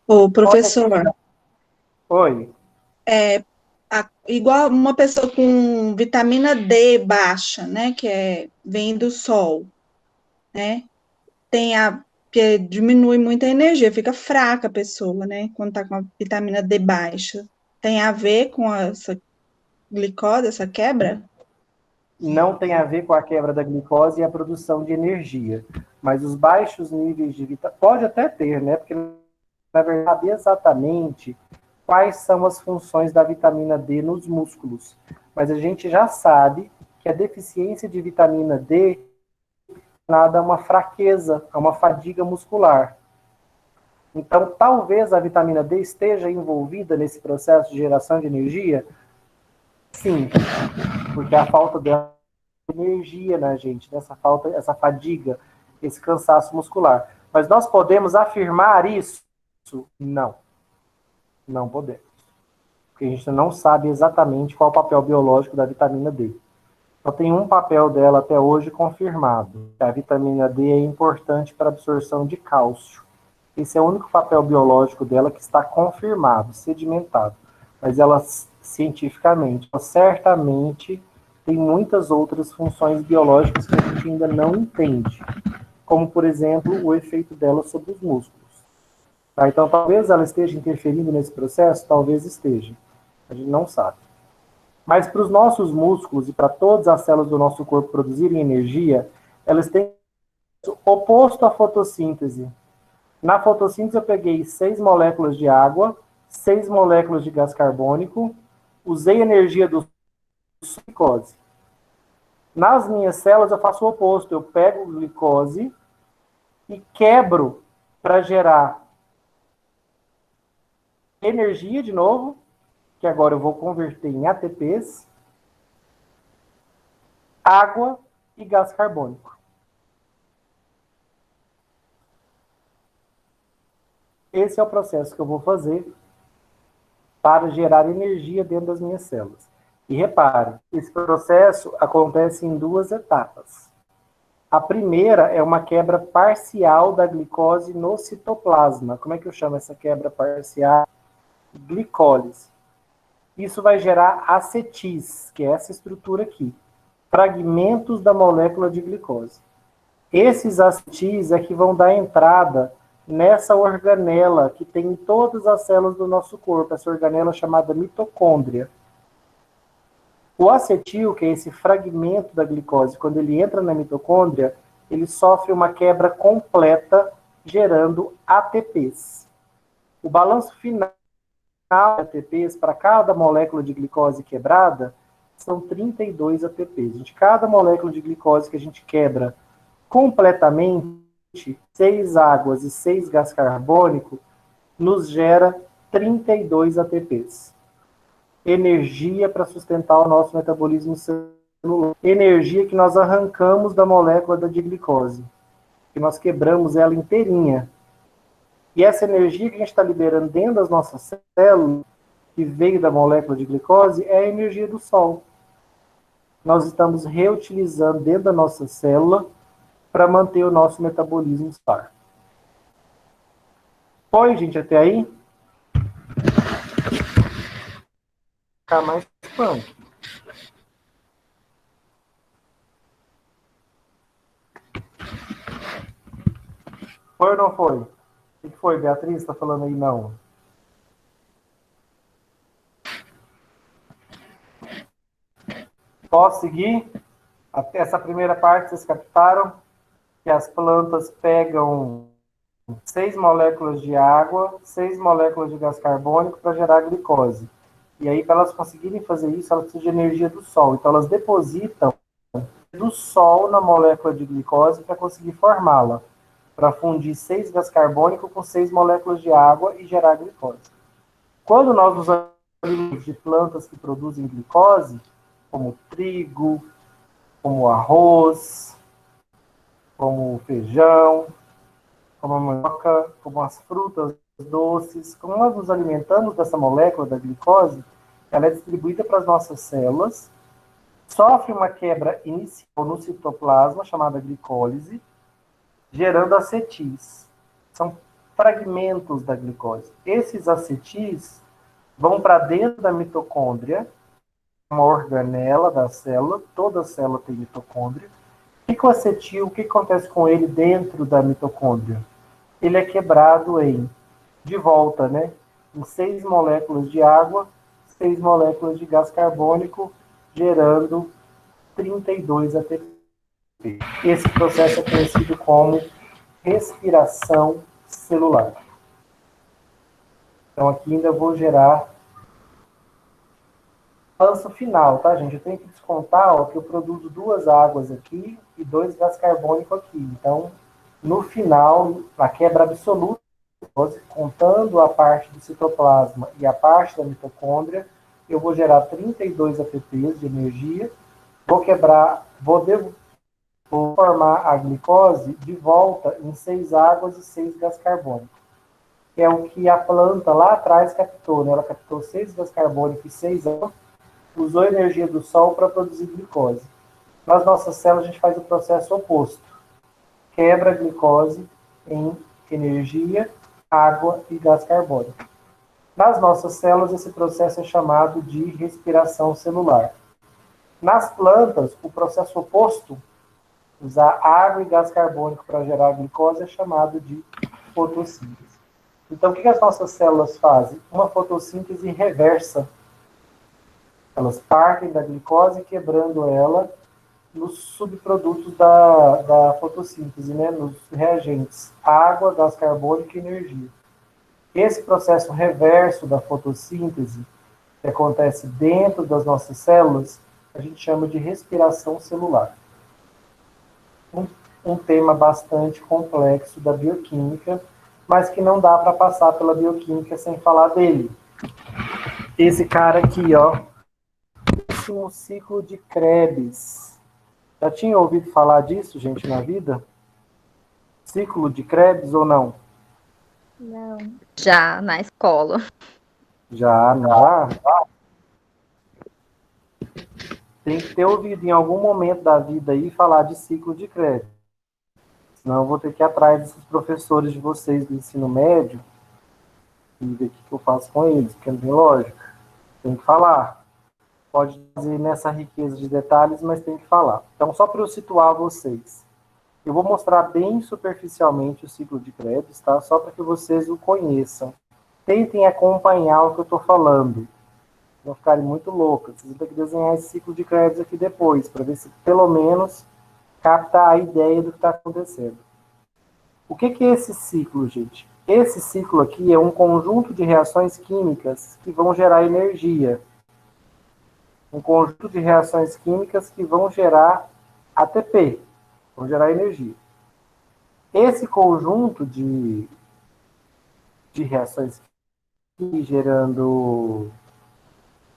Ô, professor, Oi. igual uma pessoa com vitamina D baixa, né, vem do sol, né, que diminui muito a energia, fica fraca a pessoa, né, quando tá com a vitamina D baixa. Tem a ver com essa glicose, essa quebra? Não tem a ver com a quebra da glicose e a produção de energia. Mas os baixos níveis de vitamina... Pode até ter, né? Porque, na verdade, exatamente quais são as funções da vitamina D nos músculos. Mas a gente já sabe que a deficiência de vitamina D nada a uma fraqueza, a uma fadiga muscular. Então, talvez a vitamina D esteja envolvida nesse processo de geração de energia. Sim, porque a falta de energia na gente, essa falta, essa fadiga, esse cansaço muscular. Mas nós podemos afirmar isso? Não. Não podemos. Porque a gente não sabe exatamente qual é o papel biológico da vitamina D. Só tem um papel dela até hoje confirmado. A vitamina D é importante para a absorção de cálcio. Esse é o único papel biológico dela que está confirmado, sedimentado. Mas ela, cientificamente, certamente tem muitas outras funções biológicas que a gente ainda não entende. Como, por exemplo, o efeito dela sobre os músculos. Tá? Então, talvez ela esteja interferindo nesse processo, talvez esteja. A gente não sabe. Mas para os nossos músculos e para todas as células do nosso corpo produzirem energia, elas têm o oposto à fotossíntese. Na fotossíntese eu peguei 6 moléculas de água, 6 moléculas de gás carbônico, usei energia do glicose. Nas minhas células eu faço o oposto, eu pego glicose e quebro para gerar energia de novo, que agora eu vou converter em ATPs, água e gás carbônico. Esse é o processo que eu vou fazer para gerar energia dentro das minhas células. E repare, esse processo acontece em 2 etapas. A primeira é uma quebra parcial da glicose no citoplasma. Como é que eu chamo essa quebra parcial? Glicólise. Isso vai gerar acetis, que é essa estrutura aqui. Fragmentos da molécula de glicose. Esses acetis é que vão dar entrada nessa organela que tem em todas as células do nosso corpo, essa organela chamada mitocôndria. O acetil, que é esse fragmento da glicose, quando ele entra na mitocôndria, ele sofre uma quebra completa, gerando ATPs. O balanço final de ATPs para cada molécula de glicose quebrada são 32 ATPs. Cada molécula de glicose que a gente quebra completamente, 6 águas e 6 gás carbônico, nos gera 32 ATPs. Energia para sustentar o nosso metabolismo celular. Energia que nós arrancamos da molécula de glicose. Que nós quebramos ela inteirinha. E essa energia que a gente está liberando dentro das nossas células, que veio da molécula de glicose, é a energia do sol. Nós estamos reutilizando dentro da nossa célula para manter o nosso metabolismo estável. Foi, gente, até aí? Ficar mais punk. Foi ou não foi? O que foi, Beatriz? Está falando aí não? Posso seguir? Até essa primeira parte vocês captaram que as plantas pegam 6 moléculas de água, 6 moléculas de gás carbônico para gerar glicose. E aí, para elas conseguirem fazer isso, elas precisam de energia do sol. Então, elas depositam do sol na molécula de glicose para conseguir formá-la, para fundir 6 gás carbônico com 6 moléculas de água e gerar glicose. Quando nós usamos de plantas que produzem glicose, como trigo, como arroz, como feijão, como a mandioca, como as frutas doces, como nós nos alimentamos dessa molécula da glicose, ela é distribuída para as nossas células, sofre uma quebra inicial no citoplasma, chamada glicólise, gerando acetis. São fragmentos da glicose. Esses acetis vão para dentro da mitocôndria, uma organela da célula, toda célula tem mitocôndria. O que o acetil, o que acontece com ele dentro da mitocôndria? Ele é quebrado de volta, né? Em 6 moléculas de água, 6 moléculas de gás carbônico, gerando 32 ATP. Esse processo é conhecido como respiração celular. Então, aqui ainda vou gerar balanço final, tá, gente? Eu tenho que descontar que eu produzo 2 águas aqui e 2 gás carbônico aqui. Então, no final, na quebra absoluta, contando a parte do citoplasma e a parte da mitocôndria, eu vou gerar 32 ATPs de energia, vou formar a glicose de volta em 6 águas e 6 gás carbônico. Que é o que a planta lá atrás captou, né? Ela captou 6 gás carbônico e 6 águas, usou a energia do sol para produzir glicose. Nas nossas células, a gente faz o processo oposto. Quebra a glicose em energia, água e gás carbônico. Nas nossas células, esse processo é chamado de respiração celular. Nas plantas, o processo oposto, usar água e gás carbônico para gerar glicose, é chamado de fotossíntese. Então, o que as nossas células fazem? Uma fotossíntese reversa. Elas partem da glicose, quebrando ela nos subprodutos da fotossíntese, né? Nos reagentes, água, gás carbônico e energia. Esse processo reverso da fotossíntese, que acontece dentro das nossas células, a gente chama de respiração celular. Um tema bastante complexo da bioquímica, mas que não dá para passar pela bioquímica sem falar dele. Esse cara aqui, ó, último ciclo de Krebs. Já tinha ouvido falar disso, gente, na vida? Ciclo de Krebs ou não? Não. Já na escola. Já, não. Tem que ter ouvido em algum momento da vida aí falar de ciclo de Krebs. Senão eu vou ter que ir atrás desses professores de vocês do ensino médio e ver o que eu faço com eles, porque não tem lógica. Tem que falar. Pode dizer nessa riqueza de detalhes, mas tem que falar. Então, só para eu situar vocês. Eu vou mostrar bem superficialmente o ciclo de Krebs, tá? Só para que vocês o conheçam. Tentem acompanhar o que eu estou falando. Não ficarem muito loucas. Vocês vão ter que desenhar esse ciclo de Krebs aqui depois, para ver se pelo menos capta a ideia do que está acontecendo. O que é esse ciclo, gente? Esse ciclo aqui é um conjunto de reações químicas que vão gerar energia. Um conjunto de reações químicas que vão gerar ATP, vão gerar energia. Esse conjunto de reações químicas gerando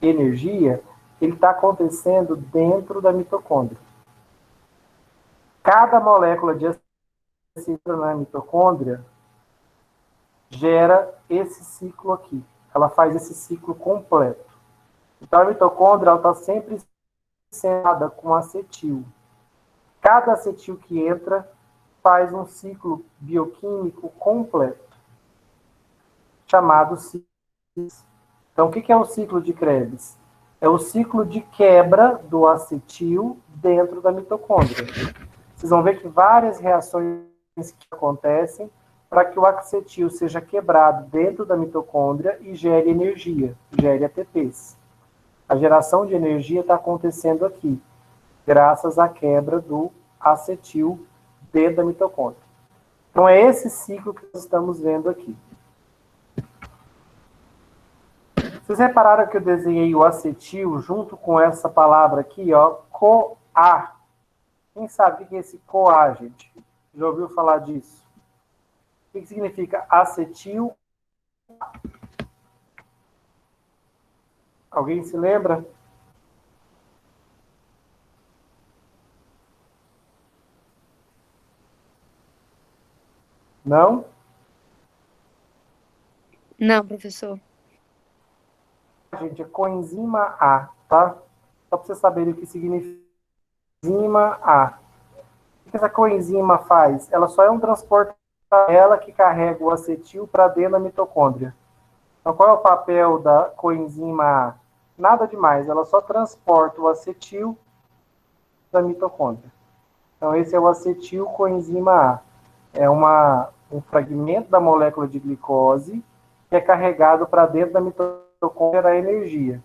energia, ele está acontecendo dentro da mitocôndria. Cada molécula de ácido na mitocôndria gera esse ciclo aqui. Ela faz esse ciclo completo. Então, a mitocôndria está sempre sendo com acetil. Cada acetil que entra faz um ciclo bioquímico completo. chamado ciclo. Então, o que é o ciclo de Krebs? É o ciclo de quebra do acetil dentro da mitocôndria. Vocês vão ver que várias reações que acontecem para que o acetil seja quebrado dentro da mitocôndria e gere energia, gere ATPs. A geração de energia está acontecendo aqui, graças à quebra do acetil dentro da mitocôndria. Então, é esse ciclo que nós estamos vendo aqui. Vocês repararam que eu desenhei o acetil junto com essa palavra aqui, ó, CoA. Quem sabe o que é esse CoA, gente? Já ouviu falar disso? O que significa acetil? Alguém se lembra? Não? Não, professor. Gente, é coenzima A, tá? Só para vocês saberem o que significa coenzima A. O que essa coenzima faz? Ela só é um transportador, ela que carrega o acetil para dentro da mitocôndria. Então, qual é o papel da coenzima A? Nada demais, ela só transporta o acetil da mitocôndria. Então, esse é o acetil coenzima A. É um fragmento da molécula de glicose que é carregado para dentro da mitocôndria a energia.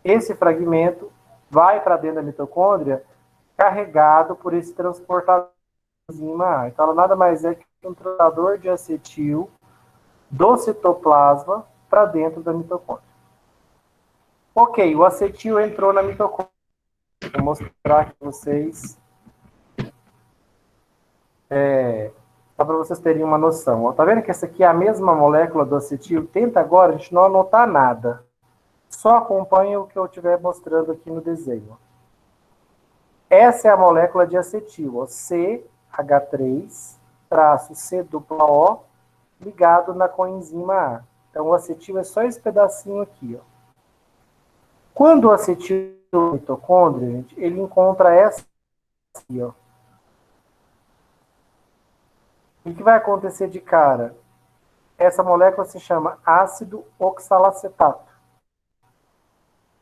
Esse fragmento vai para dentro da mitocôndria carregado por esse transportador de coenzima A. Então, ela nada mais é que um transportador de acetil do citoplasma para dentro da mitocôndria. Ok, o acetil entrou na mitocôndria. Vou mostrar aqui para vocês. Só para vocês terem uma noção. Ó, tá vendo que essa aqui é a mesma molécula do acetil? Tenta agora a gente não anotar nada. Só acompanha o que eu estiver mostrando aqui no desenho. Essa é a molécula de acetil, ó, CH3, traço C-O, ligado na coenzima A. Então, o acetil é só esse pedacinho aqui, ó. Quando o acetil na mitocôndria, gente, ele encontra essa aqui, ó. O que vai acontecer de cara? Essa molécula se chama ácido oxalacetato.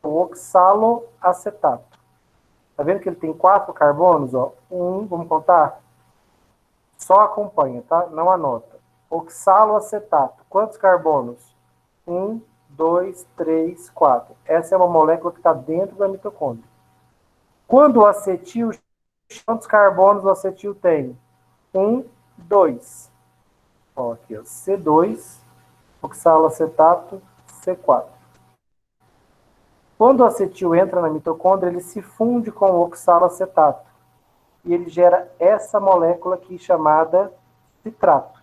O oxaloacetato. Tá vendo que ele tem 4 carbonos? Ó? Vamos contar? Só acompanha, tá? Não anota. Oxaloacetato. Quantos carbonos? 1, 2, 3, 4. Essa é uma molécula que está dentro da mitocôndria. Quando o acetil, quantos carbonos o acetil tem? 1, 2. Ó, aqui, ó, C2, oxaloacetato, C4. Quando o acetil entra na mitocôndria, ele se funde com o oxaloacetato. E ele gera essa molécula aqui chamada citrato.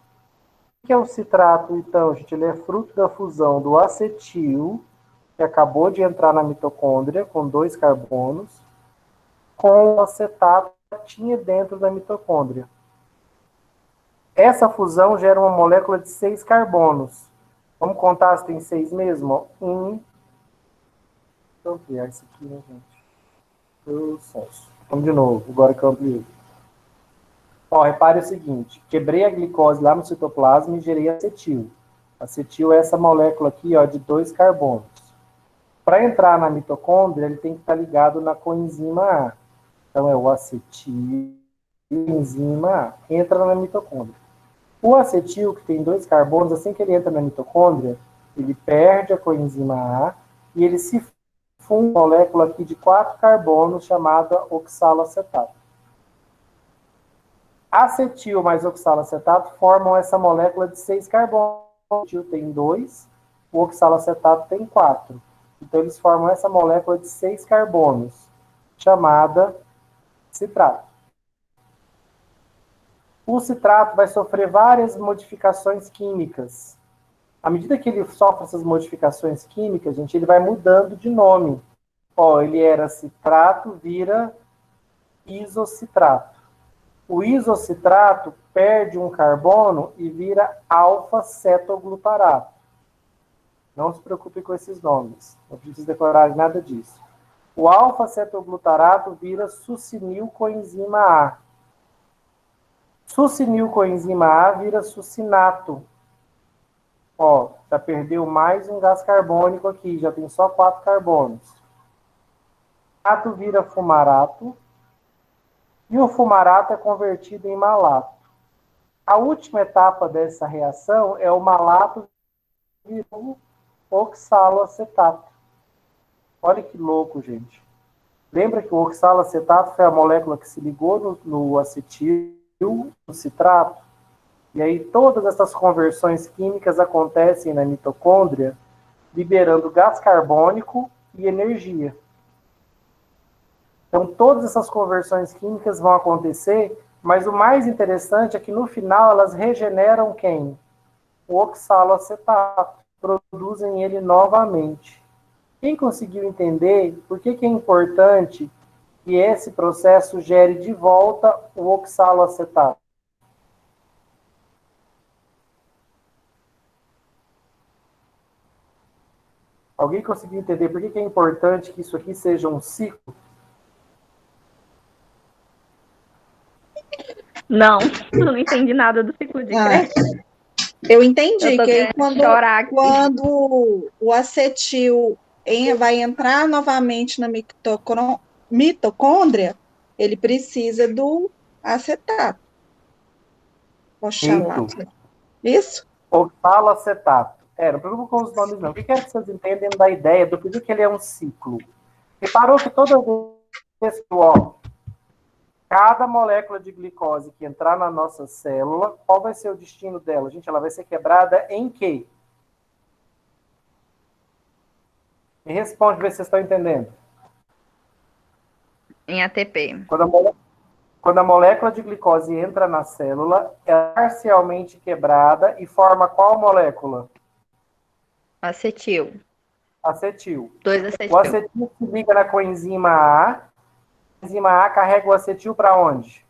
O que é o citrato, então, gente? Ele é fruto da fusão do acetil, que acabou de entrar na mitocôndria, com 2 carbonos, com o acetato que tinha dentro da mitocôndria. Essa fusão gera uma molécula de 6 carbonos. Vamos contar se tem 6 mesmo? 1. Vou ampliar isso aqui, né, gente? Vamos de novo, agora que eu ampliei. Ó, repare o seguinte. Quebrei a glicose lá no citoplasma e gerei acetil. Acetil é essa molécula aqui, ó, de 2 carbonos. Para entrar na mitocôndria, ele tem que estar ligado na coenzima A. Então, é o acetil, coenzima A. Entra na mitocôndria. O acetil, que tem 2 carbonos, assim que ele entra na mitocôndria, ele perde a coenzima A e ele se funde uma molécula aqui de 4 carbonos chamada oxaloacetato. Acetil mais oxaloacetato formam essa molécula de 6 carbonos. O acetil tem 2, o oxaloacetato tem 4. Então, eles formam essa molécula de 6 carbonos, chamada citrato. O citrato vai sofrer várias modificações químicas. À medida que ele sofre essas modificações químicas, gente, ele vai mudando de nome. Ó, ele era citrato, vira isocitrato. O isocitrato perde um carbono e vira alfa-cetoglutarato. Não se preocupe com esses nomes. Não precisa decorar nada disso. O alfa-cetoglutarato vira succinilcoenzima A. Succinilcoenzima A vira succinato. Ó, já perdeu mais um gás carbônico aqui, já tem só 4 carbonos. Fumarato vira fumarato, e o fumarato é convertido em malato. A última etapa dessa reação é o malato virando oxaloacetato. Olha que louco, gente. Lembra que o oxaloacetato foi a molécula que se ligou no acetil, no citrato? E aí todas essas conversões químicas acontecem na mitocôndria, liberando gás carbônico e energia. Então todas essas conversões químicas vão acontecer, mas o mais interessante é que no final elas regeneram quem? O oxaloacetato, produzem ele novamente. Quem conseguiu entender por que é importante que esse processo gere de volta o oxaloacetato? Alguém conseguiu entender por que é importante que isso aqui seja um ciclo? Não, eu não entendi nada do ciclo de Krebs. Eu Eu entendi tô que aí querendo chorar aqui. quando o acetil vai entrar novamente na mitocôndria, ele precisa do acetato. Oxalato. Isso? Oxaloacetato. Não preocupa com os nomes não. O que quero que vocês entendam da ideia do que ele é um ciclo. Reparou que toda vez que cada molécula de glicose que entrar na nossa célula, qual vai ser o destino dela? Gente, ela vai ser quebrada em quê? Me responde, vê se vocês estão entendendo. Em ATP. Quando a molécula de glicose entra na célula, ela é parcialmente quebrada e forma qual molécula? Acetil. Acetil. 2-acetil. O acetil se liga na coenzima A. A enzima A carrega o acetil para onde?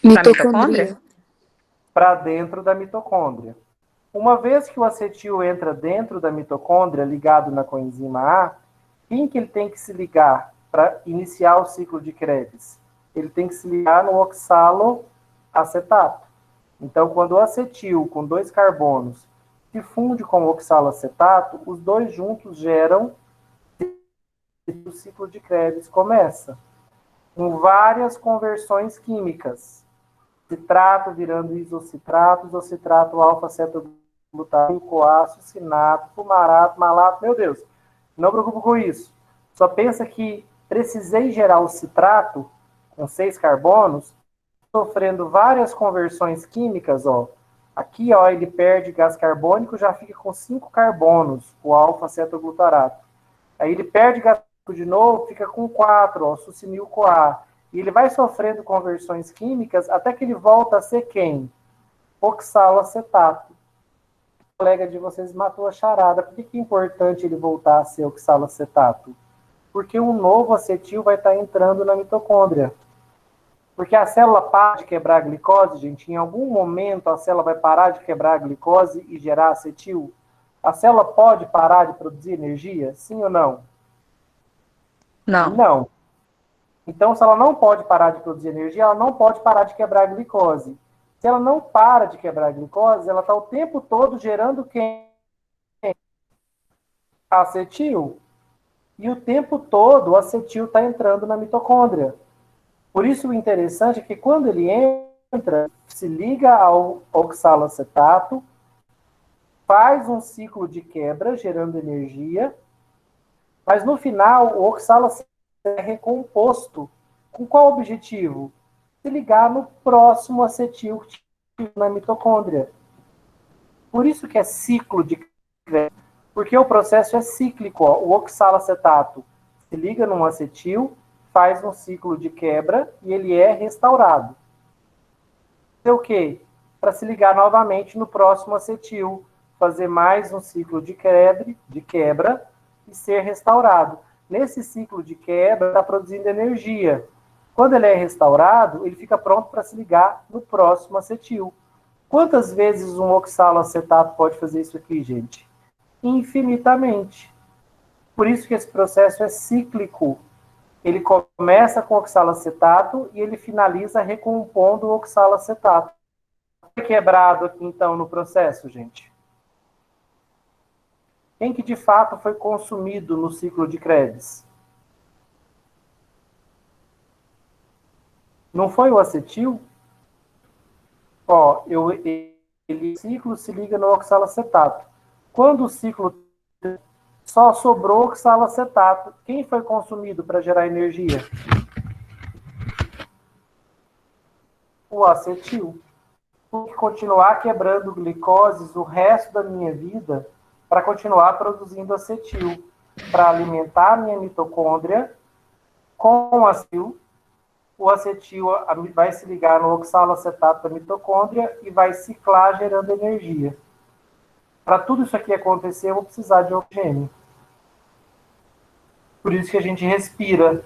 Mitocôndria. Para dentro da mitocôndria. Uma vez que o acetil entra dentro da mitocôndria, ligado na coenzima A, quem que ele tem que se ligar para iniciar o ciclo de Krebs? Ele tem que se ligar no oxaloacetato. Então, quando o acetil com 2 carbonos se funde com o oxaloacetato, os dois juntos geram o ciclo de Krebs começa. Com várias conversões químicas. Citrato virando isocitrato, isocitrato alfa-cetoglutamato, CoA, succinato, fumarato, malato. Meu Deus, não preocupe com isso. Só pensa que precisei gerar o citrato com 6 carbonos, sofrendo várias conversões químicas, ó. Aqui, ó, ele perde gás carbônico, já fica com 5 carbonos, o alfa-cetoglutarato. Aí ele perde gás de novo, fica com 4, ó, succinil-CoA. E ele vai sofrendo conversões químicas até que ele volta a ser quem? Oxaloacetato. O colega de vocês matou a charada. Por que é importante ele voltar a ser oxaloacetato? Porque um novo acetil vai estar entrando na mitocôndria. Porque a célula para de quebrar a glicose, gente, em algum momento a célula vai parar de quebrar a glicose e gerar acetil? A célula pode parar de produzir energia? Sim ou não? Não. Não. Então, se ela não pode parar de produzir energia, ela não pode parar de quebrar a glicose. Se ela não para de quebrar a glicose, ela está o tempo todo gerando quem? Acetil. E o tempo todo o acetil está entrando na mitocôndria. Por isso o interessante é que quando ele entra, se liga ao oxaloacetato, faz um ciclo de quebra, gerando energia, mas no final o oxaloacetato é recomposto. Com qual objetivo? Se ligar no próximo acetil na mitocôndria. Por isso que é ciclo de Krebs, porque o processo é cíclico. Ó. O oxaloacetato se liga num acetil, faz um ciclo de quebra e ele é restaurado. O quê? Para se ligar novamente no próximo acetil, fazer mais um ciclo de quebra e ser restaurado. Nesse ciclo de quebra, está produzindo energia. Quando ele é restaurado, ele fica pronto para se ligar no próximo acetil. Quantas vezes um oxaloacetato pode fazer isso aqui, gente? Infinitamente. Por isso que esse processo é cíclico. Ele começa com oxaloacetato e ele finaliza recompondo o oxaloacetato. foi quebrado aqui, então, no processo, gente? Quem que, de fato, foi consumido no ciclo de Krebs? Não foi o acetil? Ó, o ciclo se liga no oxalacetato. Quando o ciclo só sobrou oxalacetato, quem foi consumido para gerar energia? O acetil. Vou continuar quebrando glicoses o resto da minha vida para continuar produzindo acetil, para alimentar a minha mitocôndria com acetil. O acetil vai se ligar no oxalacetato da mitocôndria e vai ciclar gerando energia. Para tudo isso aqui acontecer, eu vou precisar de oxigênio. Por isso que a gente respira,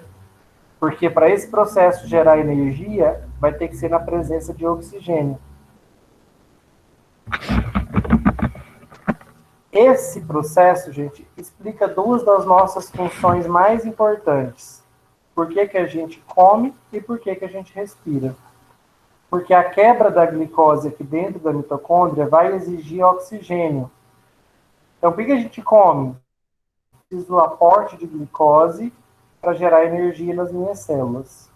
porque para esse processo gerar energia, vai ter que ser na presença de oxigênio. Esse processo, gente, explica duas das nossas funções mais importantes. Por que que a gente come e por que que a gente respira. Porque a quebra da glicose aqui dentro da mitocôndria vai exigir oxigênio. Então, por que a gente come? Preciso do aporte de glicose para gerar energia nas minhas células.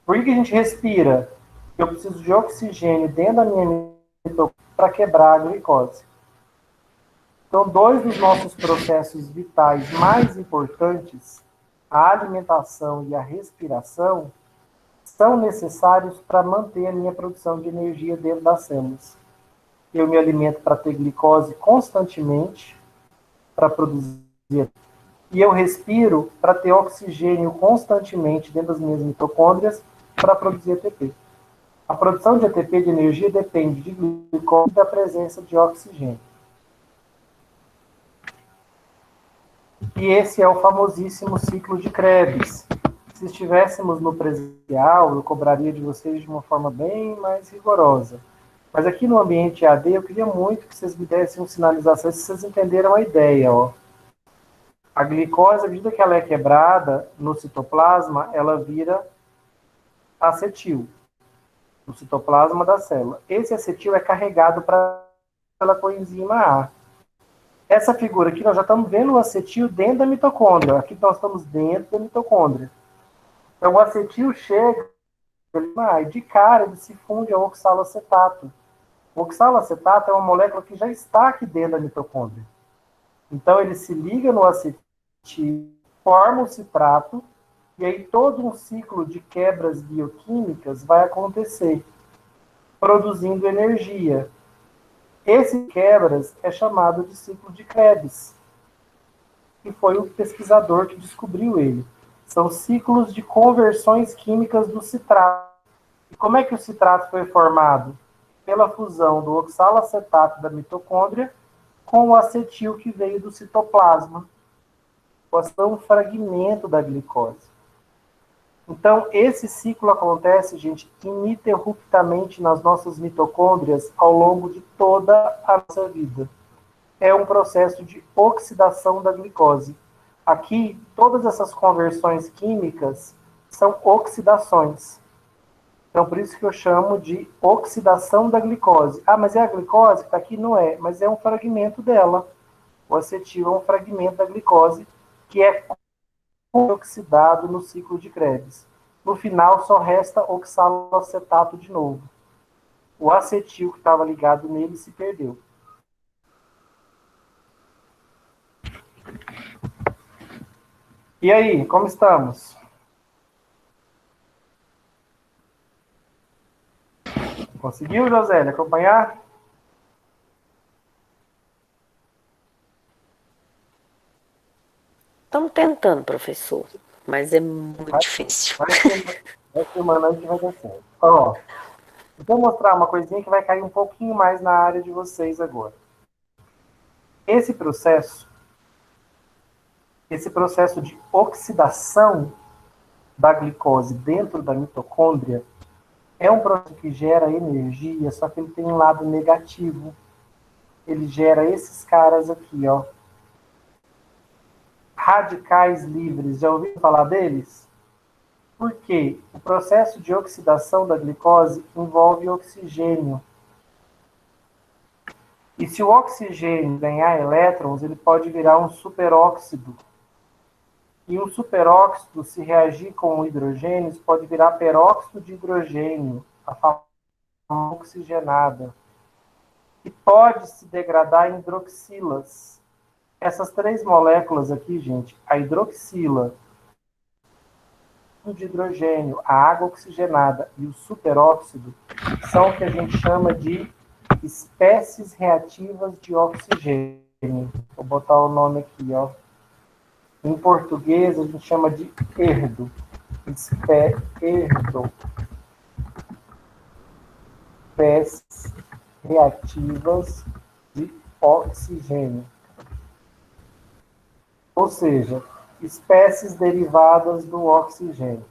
Por que a gente respira? Eu preciso de oxigênio dentro da minha mitocôndria para quebrar a glicose. Então, dois dos nossos processos vitais mais importantes, a alimentação e a respiração, são necessários para manter a minha produção de energia dentro das células. Eu me alimento para ter glicose constantemente, para produzir, e eu respiro para ter oxigênio constantemente dentro das minhas mitocôndrias para produzir ATP. A produção de ATP de energia depende de glicose e da presença de oxigênio. E esse é o famosíssimo ciclo de Krebs. Se estivéssemos no presencial, eu cobraria de vocês de uma forma bem mais rigorosa. Mas aqui no ambiente AD, eu queria muito que vocês me dessem uma sinalização, se vocês entenderam a ideia. Ó. A glicose, à medida que ela é quebrada no citoplasma, ela vira acetil, no citoplasma da célula. Esse acetil é carregado pela coenzima A. Essa figura aqui, nós já estamos vendo o acetil dentro da mitocôndria. Aqui nós estamos dentro da mitocôndria. Então, o acetil chega e de cara ele se funde ao oxalacetato. O oxalacetato é uma molécula que já está aqui dentro da mitocôndria. Então, ele se liga no acetil, forma o citrato, e aí todo um ciclo de quebras bioquímicas vai acontecer, produzindo energia. Esse quebras é chamado de ciclo de Krebs, que foi o pesquisador que descobriu ele. São ciclos de conversões químicas do citrato. E como é que o citrato foi formado? Pela fusão do oxalacetato da mitocôndria com o acetil que veio do citoplasma. É um fragmento da glicose. Então, esse ciclo acontece, gente, ininterruptamente nas nossas mitocôndrias ao longo de toda a nossa vida. É um processo de oxidação da glicose. Aqui, todas essas conversões químicas são oxidações. Então, por isso que eu chamo de oxidação da glicose. Ah, mas é a glicose que está aqui? Não é, mas é um fragmento dela. O acetil é um fragmento da glicose que é oxidado no ciclo de Krebs. No final, só resta oxalacetato de novo. O acetil que estava ligado nele se perdeu. E aí, como estamos? Conseguiu, Josélia, acompanhar? Estamos tentando, professor, mas é muito difícil. Vai filmando aí que vai dar certo. Ó, vou mostrar uma coisinha que vai cair um pouquinho mais na área de vocês agora. Esse processo de oxidação da glicose dentro da mitocôndria é um processo que gera energia, só que ele tem um lado negativo. Ele gera esses caras aqui, ó. Radicais livres, já ouviram falar deles? Por quê? O processo de oxidação da glicose envolve oxigênio. E se o oxigênio ganhar elétrons, ele pode virar um superóxido. E um superóxido, se reagir com hidrogênios, pode virar peróxido de hidrogênio, a famosa oxigenada. E pode se degradar em hidroxilas. Essas três moléculas aqui, gente, a hidroxila, o de hidrogênio, a água oxigenada e o superóxido, são o que a gente chama de espécies reativas de oxigênio. Vou botar o nome aqui, ó. Em português, a gente chama de erdo. Erdo. Espécies reativas de oxigênio. Ou seja, espécies derivadas do oxigênio.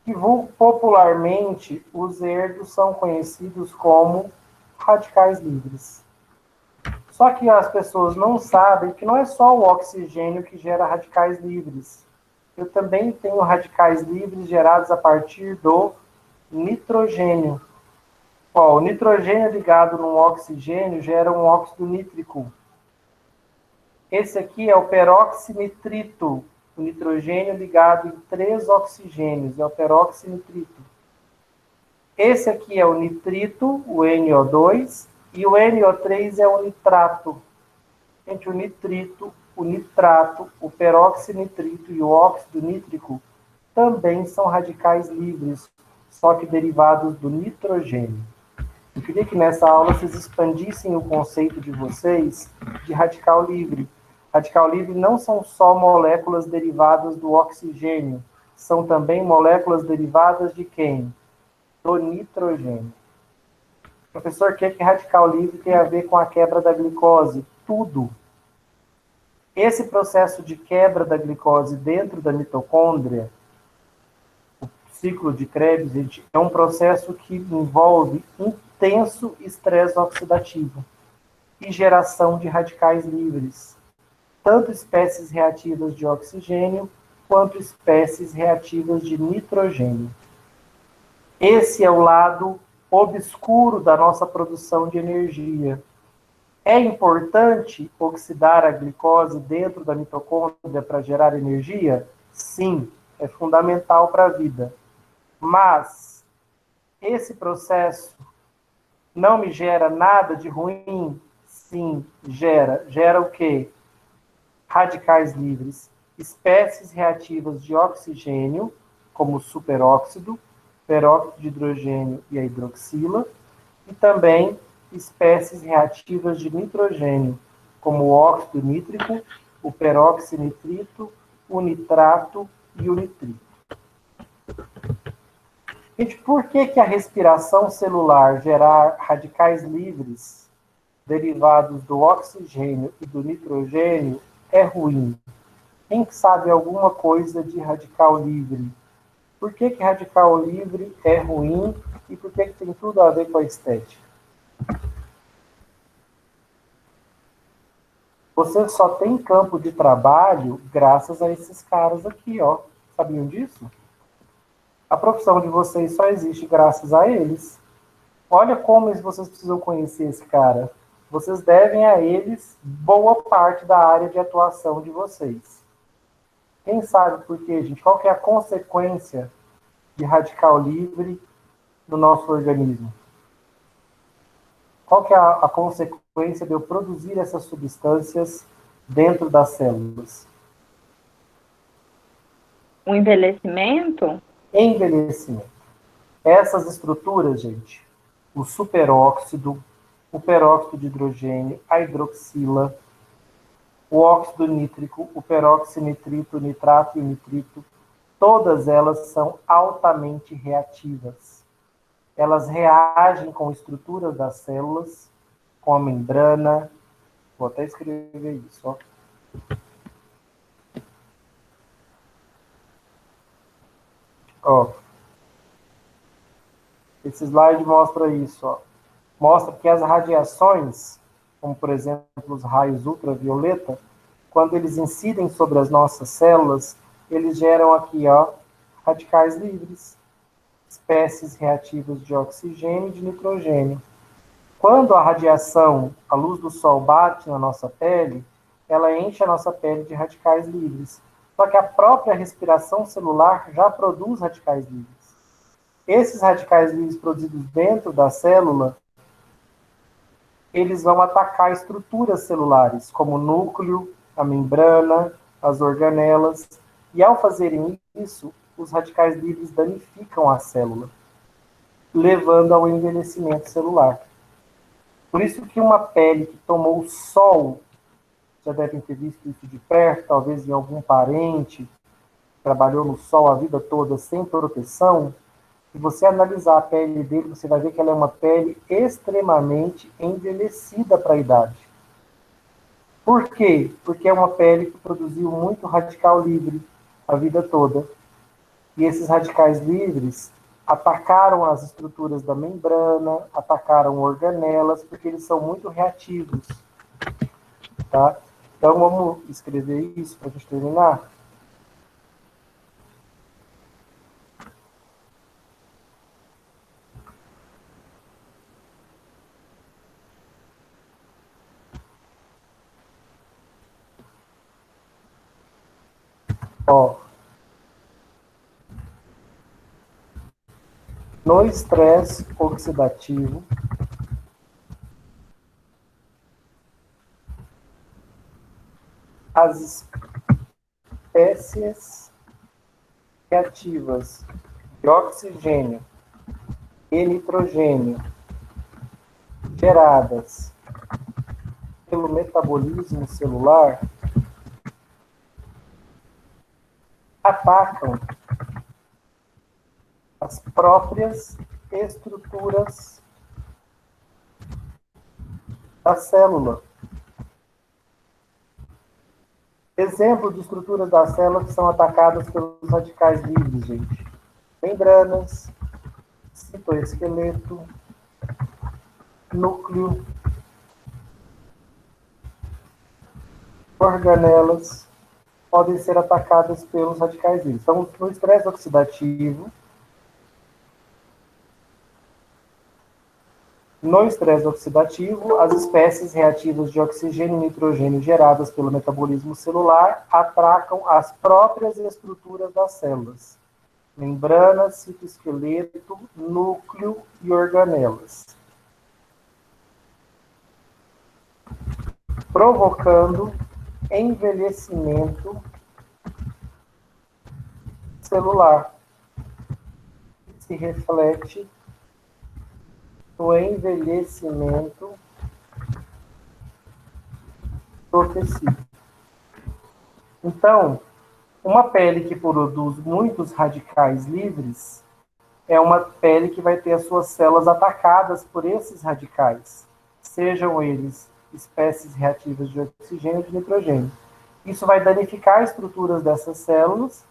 Que popularmente os erdos são conhecidos como radicais livres. Só que as pessoas não sabem que não é só o oxigênio que gera radicais livres. Eu também tenho radicais livres gerados a partir do nitrogênio. Ó, o nitrogênio ligado no oxigênio gera um óxido nítrico. Esse aqui é o peroxinitrito, o nitrogênio ligado em 3 oxigênios, é o peroxinitrito. Esse aqui é o nitrito, o NO2, e o NO3 é o nitrato. Gente, o nitrito, o nitrato, o peroxinitrito e o óxido nítrico também são radicais livres, só que derivados do nitrogênio. Eu queria que nessa aula vocês expandissem o conceito de vocês de radical livre. Radical livre não são só moléculas derivadas do oxigênio, são também moléculas derivadas de quem? Do nitrogênio. Professor, o que radical livre tem a ver com a quebra da glicose? Tudo. Esse processo de quebra da glicose dentro da mitocôndria, o ciclo de Krebs, gente, é um processo que envolve intenso estresse oxidativo e geração de radicais livres, tanto espécies reativas de oxigênio quanto espécies reativas de nitrogênio. Esse é o lado obscuro da nossa produção de energia. É importante oxidar a glicose dentro da mitocôndria para gerar energia? Sim, é fundamental para a vida. Mas esse processo não me gera nada de ruim? Sim, gera. Gera o quê? Radicais livres, espécies reativas de oxigênio, como o superóxido, peróxido de hidrogênio e a hidroxila, e também espécies reativas de nitrogênio, como o óxido nítrico, o peroxinitrito, o nitrato e o nitrito. Gente, por que a respiração celular gerar radicais livres derivados do oxigênio e do nitrogênio é ruim? Quem sabe alguma coisa de radical livre? Por que radical livre é ruim e por que tem tudo a ver com a estética? Você só tem campo de trabalho graças a esses caras aqui, ó. Sabiam disso? A profissão de vocês só existe graças a eles. Olha como vocês precisam conhecer esse cara. Vocês devem a eles boa parte da área de atuação de vocês. Quem sabe por quê, gente? Qual que é a consequência de radical livre no nosso organismo? Qual que é a consequência de eu produzir essas substâncias dentro das células? O envelhecimento? Envelhecimento. Essas estruturas, gente, o superóxido, o peróxido de hidrogênio, a hidroxila, o óxido nítrico, o peroxinitrito, o nitrato e o nitrito, todas elas são altamente reativas. Elas reagem com estruturas das células, com a membrana. Vou até escrever isso, ó. Ó. Esse slide mostra isso, ó. Mostra que as radiações, como por exemplo os raios ultravioleta, quando eles incidem sobre as nossas células, eles geram aqui, ó, radicais livres, espécies reativas de oxigênio e de nitrogênio. Quando a radiação, a luz do sol bate na nossa pele, ela enche a nossa pele de radicais livres. Só que a própria respiração celular já produz radicais livres. Esses radicais livres produzidos dentro da célula, eles vão atacar estruturas celulares, como o núcleo, a membrana, as organelas. E ao fazerem isso, os radicais livres danificam a célula, levando ao envelhecimento celular. Por isso que uma pele que tomou o sol, já devem ter visto isso de perto, talvez em algum parente, trabalhou no sol a vida toda sem proteção, se você analisar a pele dele, você vai ver que ela é uma pele extremamente envelhecida para a idade. Por quê? Porque é uma pele que produziu muito radical livre a vida toda. E esses radicais livres atacaram as estruturas da membrana, atacaram organelas, porque eles são muito reativos. Tá? Então, vamos escrever isso para a gente terminar. Ó, no estresse oxidativo, as espécies reativas de oxigênio e nitrogênio geradas pelo metabolismo celular atacam as próprias estruturas da célula. Exemplo de estruturas da célula que são atacadas pelos radicais livres, gente. Membranas, citoesqueleto, núcleo, organelas, podem ser atacadas pelos radicais livres. Então, no estresse oxidativo, as espécies reativas de oxigênio e nitrogênio geradas pelo metabolismo celular atacam as próprias estruturas das células, membrana, citoesqueleto, núcleo e organelas, provocando envelhecimento celular, que se reflete no envelhecimento do tecido. Então, uma pele que produz muitos radicais livres é uma pele que vai ter as suas células atacadas por esses radicais, sejam eles espécies reativas de oxigênio e de nitrogênio. Isso vai danificar as estruturas dessas células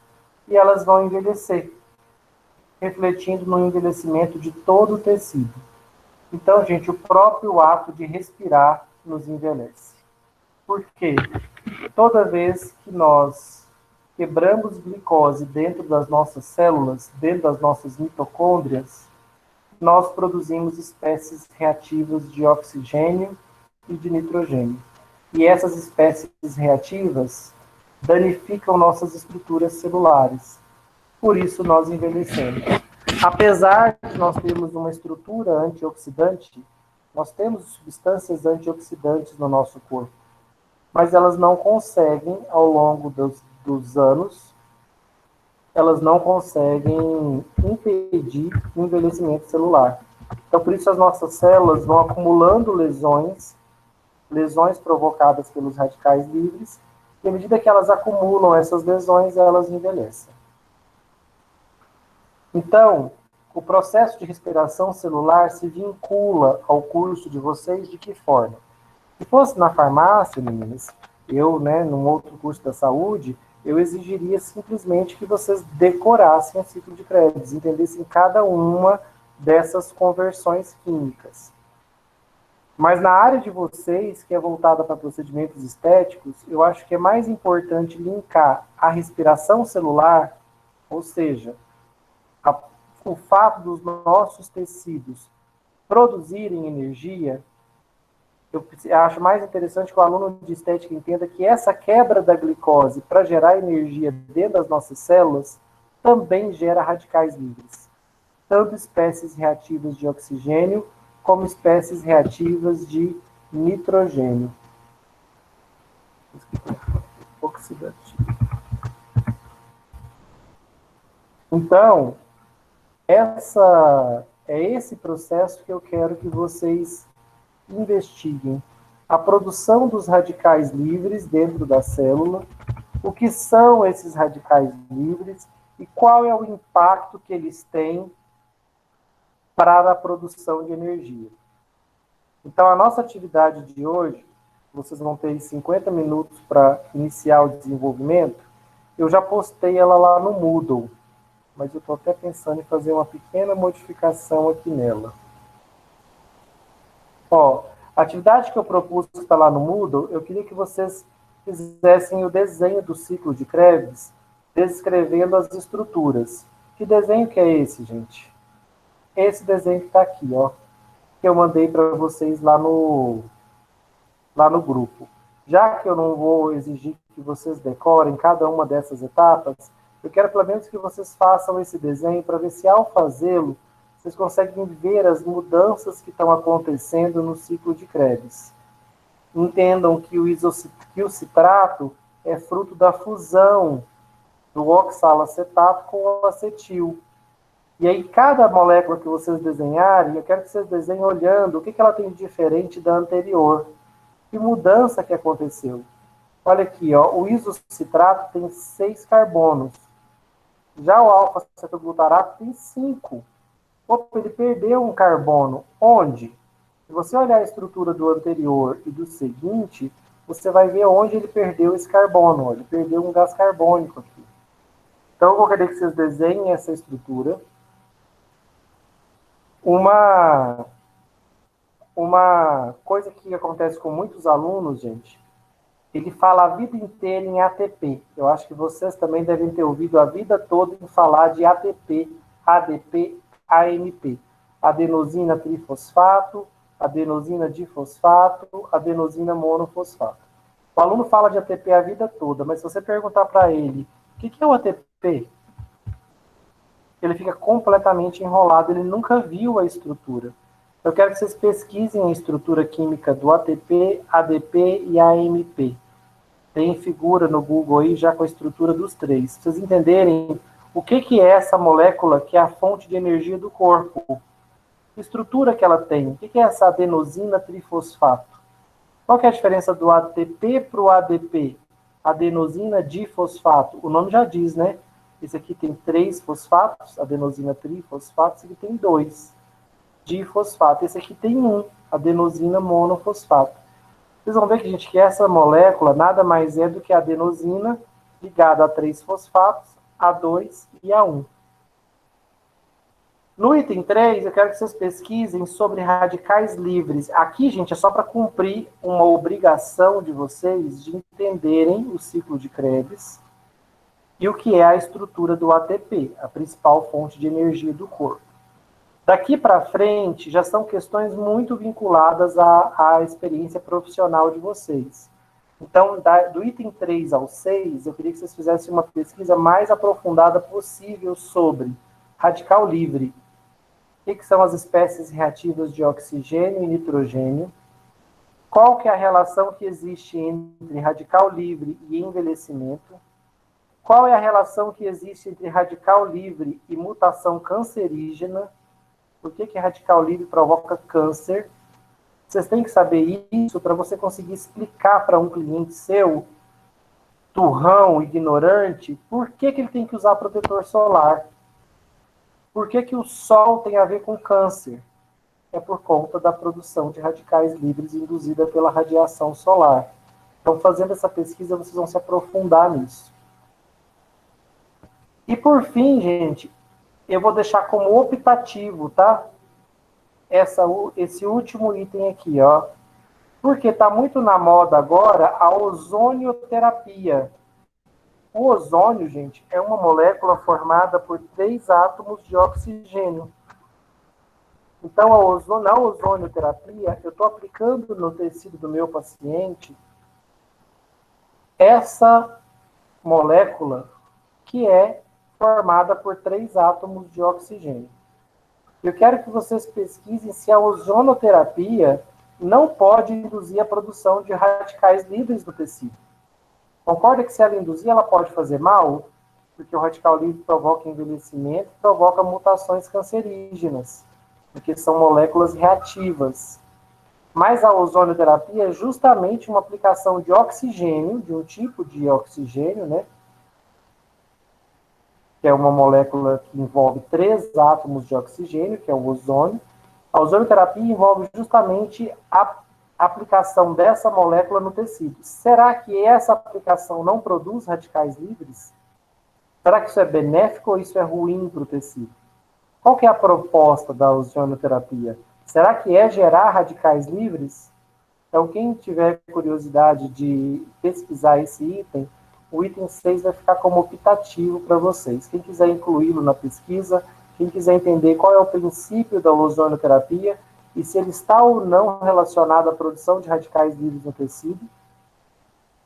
e elas vão envelhecer, refletindo no envelhecimento de todo o tecido. Então, gente, o próprio ato de respirar nos envelhece. Por quê? Toda vez que nós quebramos glicose dentro das nossas células, dentro das nossas mitocôndrias, nós produzimos espécies reativas de oxigênio e de nitrogênio. E essas espécies reativas danificam nossas estruturas celulares. Por isso nós envelhecemos. Apesar de nós termos uma estrutura antioxidante, nós temos substâncias antioxidantes no nosso corpo, mas elas não conseguem, ao longo dos anos, elas não conseguem impedir o envelhecimento celular. Então, por isso as nossas células vão acumulando lesões provocadas pelos radicais livres, e à medida que elas acumulam essas lesões, elas envelhecem. Então, o processo de respiração celular se vincula ao curso de vocês de que forma? Se fosse na farmácia, meninas, eu, num outro curso da saúde, eu exigiria simplesmente que vocês decorassem o ciclo de Krebs, entendessem cada uma dessas conversões químicas. Mas na área de vocês, que é voltada para procedimentos estéticos, eu acho que é mais importante linkar a respiração celular, ou seja, o fato dos nossos tecidos produzirem energia, eu acho mais interessante que o aluno de estética entenda que essa quebra da glicose para gerar energia dentro das nossas células também gera radicais livres. Tanto espécies reativas de oxigênio, como espécies reativas de nitrogênio. Oxidativo. Então, é esse processo que eu quero que vocês investiguem. A produção dos radicais livres dentro da célula, o que são esses radicais livres e qual é o impacto que eles têm para a produção de energia. Então, a nossa atividade de hoje, vocês vão ter 50 minutos para iniciar o desenvolvimento. Eu já postei ela lá no Moodle, mas eu estou até pensando em fazer uma pequena modificação aqui nela. Ó, a atividade que eu propus que está lá no Moodle, eu queria que vocês fizessem o desenho do ciclo de Krebs, descrevendo as estruturas. Que desenho que é esse, gente? Esse desenho que está aqui, ó, que eu mandei para vocês lá no grupo. Já que eu não vou exigir que vocês decorem cada uma dessas etapas, eu quero pelo menos que vocês façam esse desenho para ver se ao fazê-lo, vocês conseguem ver as mudanças que estão acontecendo no ciclo de Krebs. Entendam que o citrato é fruto da fusão do oxalacetato com o acetil. E aí, cada molécula que vocês desenharem, eu quero que vocês desenhem olhando o que ela tem de diferente da anterior. Que mudança que aconteceu. Olha aqui, ó, o isocitrato tem 6 carbonos. Já o alfa-cetoglutarato tem 5. Opa, ele perdeu um carbono. Onde? Se você olhar a estrutura do anterior e do seguinte, você vai ver onde ele perdeu esse carbono. Ele perdeu um gás carbônico aqui. Então, eu vou querer que vocês desenhem essa estrutura. Uma coisa que acontece com muitos alunos, gente, ele fala a vida inteira em ATP. Eu acho que vocês também devem ter ouvido a vida toda em falar de ATP, ADP, AMP. Adenosina trifosfato, adenosina difosfato, adenosina monofosfato. O aluno fala de ATP a vida toda, mas se você perguntar para ele o que é o ATP, ele fica completamente enrolado, ele nunca viu a estrutura. Eu quero que vocês pesquisem a estrutura química do ATP, ADP e AMP. Tem figura no Google aí já com a estrutura dos três. Pra vocês entenderem o que é essa molécula que é a fonte de energia do corpo. Que estrutura que ela tem? O que é essa adenosina trifosfato? Qual que é a diferença do ATP para o ADP? Adenosina difosfato. O nome já diz, né? Esse aqui tem 3 fosfatos, adenosina trifosfato, esse aqui tem 2. Difosfato. Esse aqui tem 1, adenosina monofosfato. Vocês vão ver que, gente, que essa molécula nada mais é do que a adenosina ligada a 3 fosfatos, A2 e A1. No item 3, eu quero que vocês pesquisem sobre radicais livres. Aqui, gente, é só para cumprir uma obrigação de vocês de entenderem o ciclo de Krebs e o que é a estrutura do ATP, a principal fonte de energia do corpo. Daqui para frente, já são questões muito vinculadas à experiência profissional de vocês. Então, do item 3 ao 6, eu queria que vocês fizessem uma pesquisa mais aprofundada possível sobre radical livre. O que são as espécies reativas de oxigênio e nitrogênio? Qual que é a relação que existe entre radical livre e envelhecimento? Qual é a relação que existe entre radical livre e mutação cancerígena? Por que radical livre provoca câncer? Vocês têm que saber isso para você conseguir explicar para um cliente seu, turrão, ignorante, por que ele tem que usar protetor solar. Por que o sol tem a ver com câncer? É por conta da produção de radicais livres induzida pela radiação solar. Então, fazendo essa pesquisa, vocês vão se aprofundar nisso. E por fim, gente, eu vou deixar como optativo, tá? Esse último item aqui, ó. Porque está muito na moda agora a ozonioterapia. O ozônio, gente, é uma molécula formada por 3 átomos de oxigênio. Então, na ozonioterapia, eu estou aplicando no tecido do meu paciente essa molécula que é formada por 3 átomos de oxigênio. Eu quero que vocês pesquisem se a ozonoterapia não pode induzir a produção de radicais livres no tecido. Concorda que se ela induzir, ela pode fazer mal? Porque o radical livre provoca envelhecimento, provoca mutações cancerígenas, porque são moléculas reativas. Mas a ozonoterapia é justamente uma aplicação de oxigênio, de um tipo de oxigênio, né? Que é uma molécula que envolve 3 átomos de oxigênio, que é o ozônio. A ozonoterapia envolve justamente a aplicação dessa molécula no tecido. Será que essa aplicação não produz radicais livres? Será que isso é benéfico ou isso é ruim para o tecido? Qual que é a proposta da ozonoterapia? Será que é gerar radicais livres? Então, quem tiver curiosidade de pesquisar esse item, o item 6 vai ficar como optativo para vocês. Quem quiser incluí-lo na pesquisa, quem quiser entender qual é o princípio da ozonoterapia e se ele está ou não relacionado à produção de radicais livres no tecido.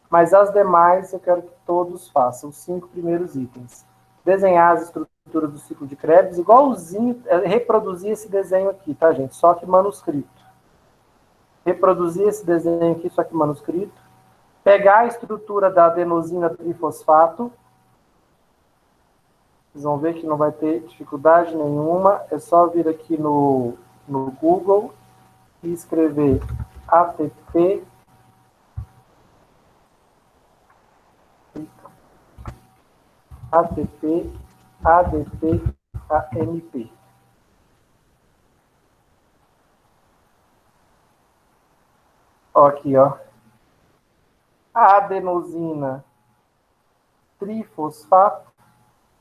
Mas as demais eu quero que todos façam, os 5 primeiros itens. Desenhar as estruturas do ciclo de Krebs, igualzinho, reproduzir esse desenho aqui, tá, gente? Só que manuscrito. Reproduzir esse desenho aqui, só que manuscrito. Pegar a estrutura da adenosina trifosfato. Vocês vão ver que não vai ter dificuldade nenhuma. É só vir aqui no Google e escrever ATP. ATP, ADP, AMP. Ó, aqui, ó. A adenosina trifosfato,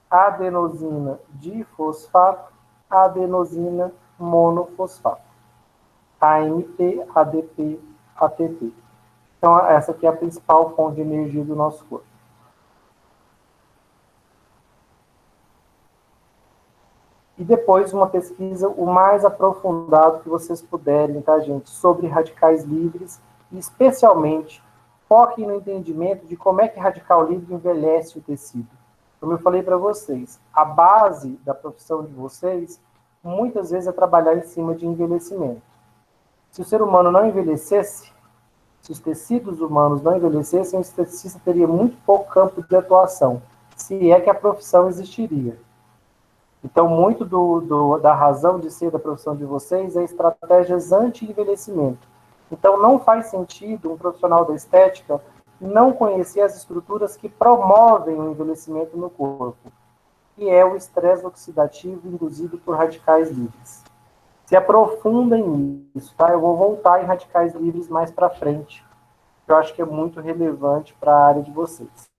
adenosina difosfato, adenosina monofosfato. AMP, ADP, ATP. Então, essa aqui é a principal fonte de energia do nosso corpo. E depois uma pesquisa o mais aprofundado que vocês puderem, tá, gente? Sobre radicais livres, e especialmente foquem no entendimento de como é que radical livre envelhece o tecido. Como eu falei para vocês, a base da profissão de vocês, muitas vezes é trabalhar em cima de envelhecimento. Se o ser humano não envelhecesse, se os tecidos humanos não envelhecessem, o esteticista teria muito pouco campo de atuação, se é que a profissão existiria. Então, muito da razão de ser da profissão de vocês é estratégias anti-envelhecimento. Então, não faz sentido um profissional da estética não conhecer as estruturas que promovem o envelhecimento no corpo, que é o estresse oxidativo induzido por radicais livres. Se aprofundem nisso, tá? Eu vou voltar em radicais livres mais para frente, que eu acho que é muito relevante para a área de vocês.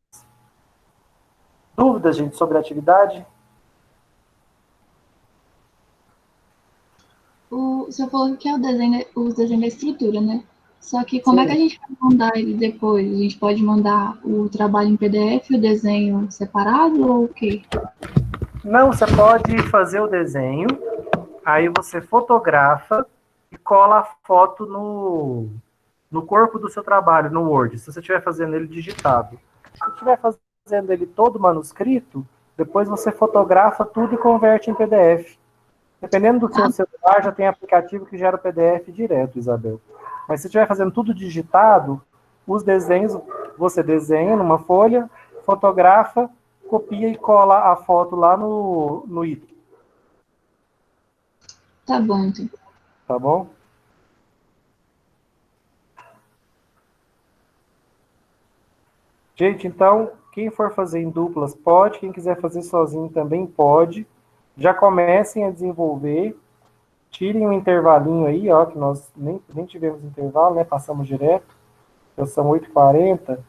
Dúvidas, gente, sobre a atividade? O senhor falou que é o desenho da estrutura, né? Só que como Sim. é que a gente vai mandar ele depois? A gente pode mandar o trabalho em PDF, o desenho separado ou o quê? Não, você pode fazer o desenho, aí você fotografa e cola a foto no corpo do seu trabalho, no Word, se você estiver fazendo ele digitado. Se estiver fazendo ele todo manuscrito, depois você fotografa tudo e converte em PDF. Dependendo do seu celular, já tem aplicativo que gera o PDF direto, Isabel. Mas se estiver fazendo tudo digitado, os desenhos, você desenha numa folha, fotografa, copia e cola a foto lá no item. Tá bom, então. Tá bom? Gente, então, quem for fazer em duplas pode, quem quiser fazer sozinho também pode. Já comecem a desenvolver. Tirem um intervalinho aí, ó, que nós nem tivemos intervalo, né? Passamos direto. Já são 8h40.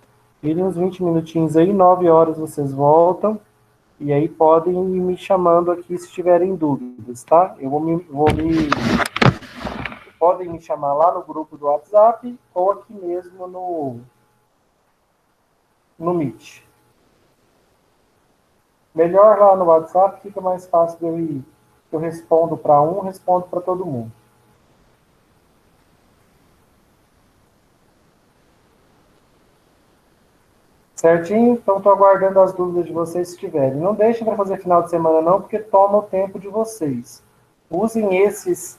Tirem uns 20 minutinhos aí, 9 horas vocês voltam. E aí podem ir me chamando aqui se tiverem dúvidas, tá? Podem me chamar lá no grupo do WhatsApp ou aqui mesmo no Meet. Melhor lá no WhatsApp, fica mais fácil de eu ir Eu respondo para um, respondo para todo mundo. Certinho? Então, estou aguardando as dúvidas de vocês se tiverem. Não deixem para fazer final de semana, não, porque toma o tempo de vocês. Usem esses,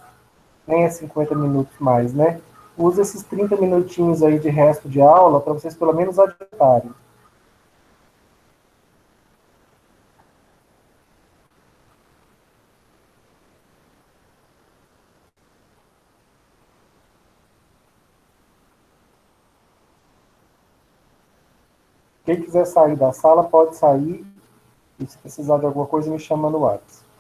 nem é 50 minutos mais, né? Use esses 30 minutinhos aí de resto de aula para vocês pelo menos adiantarem. Quem quiser sair da sala, pode sair. E se precisar de alguma coisa, me chama no WhatsApp.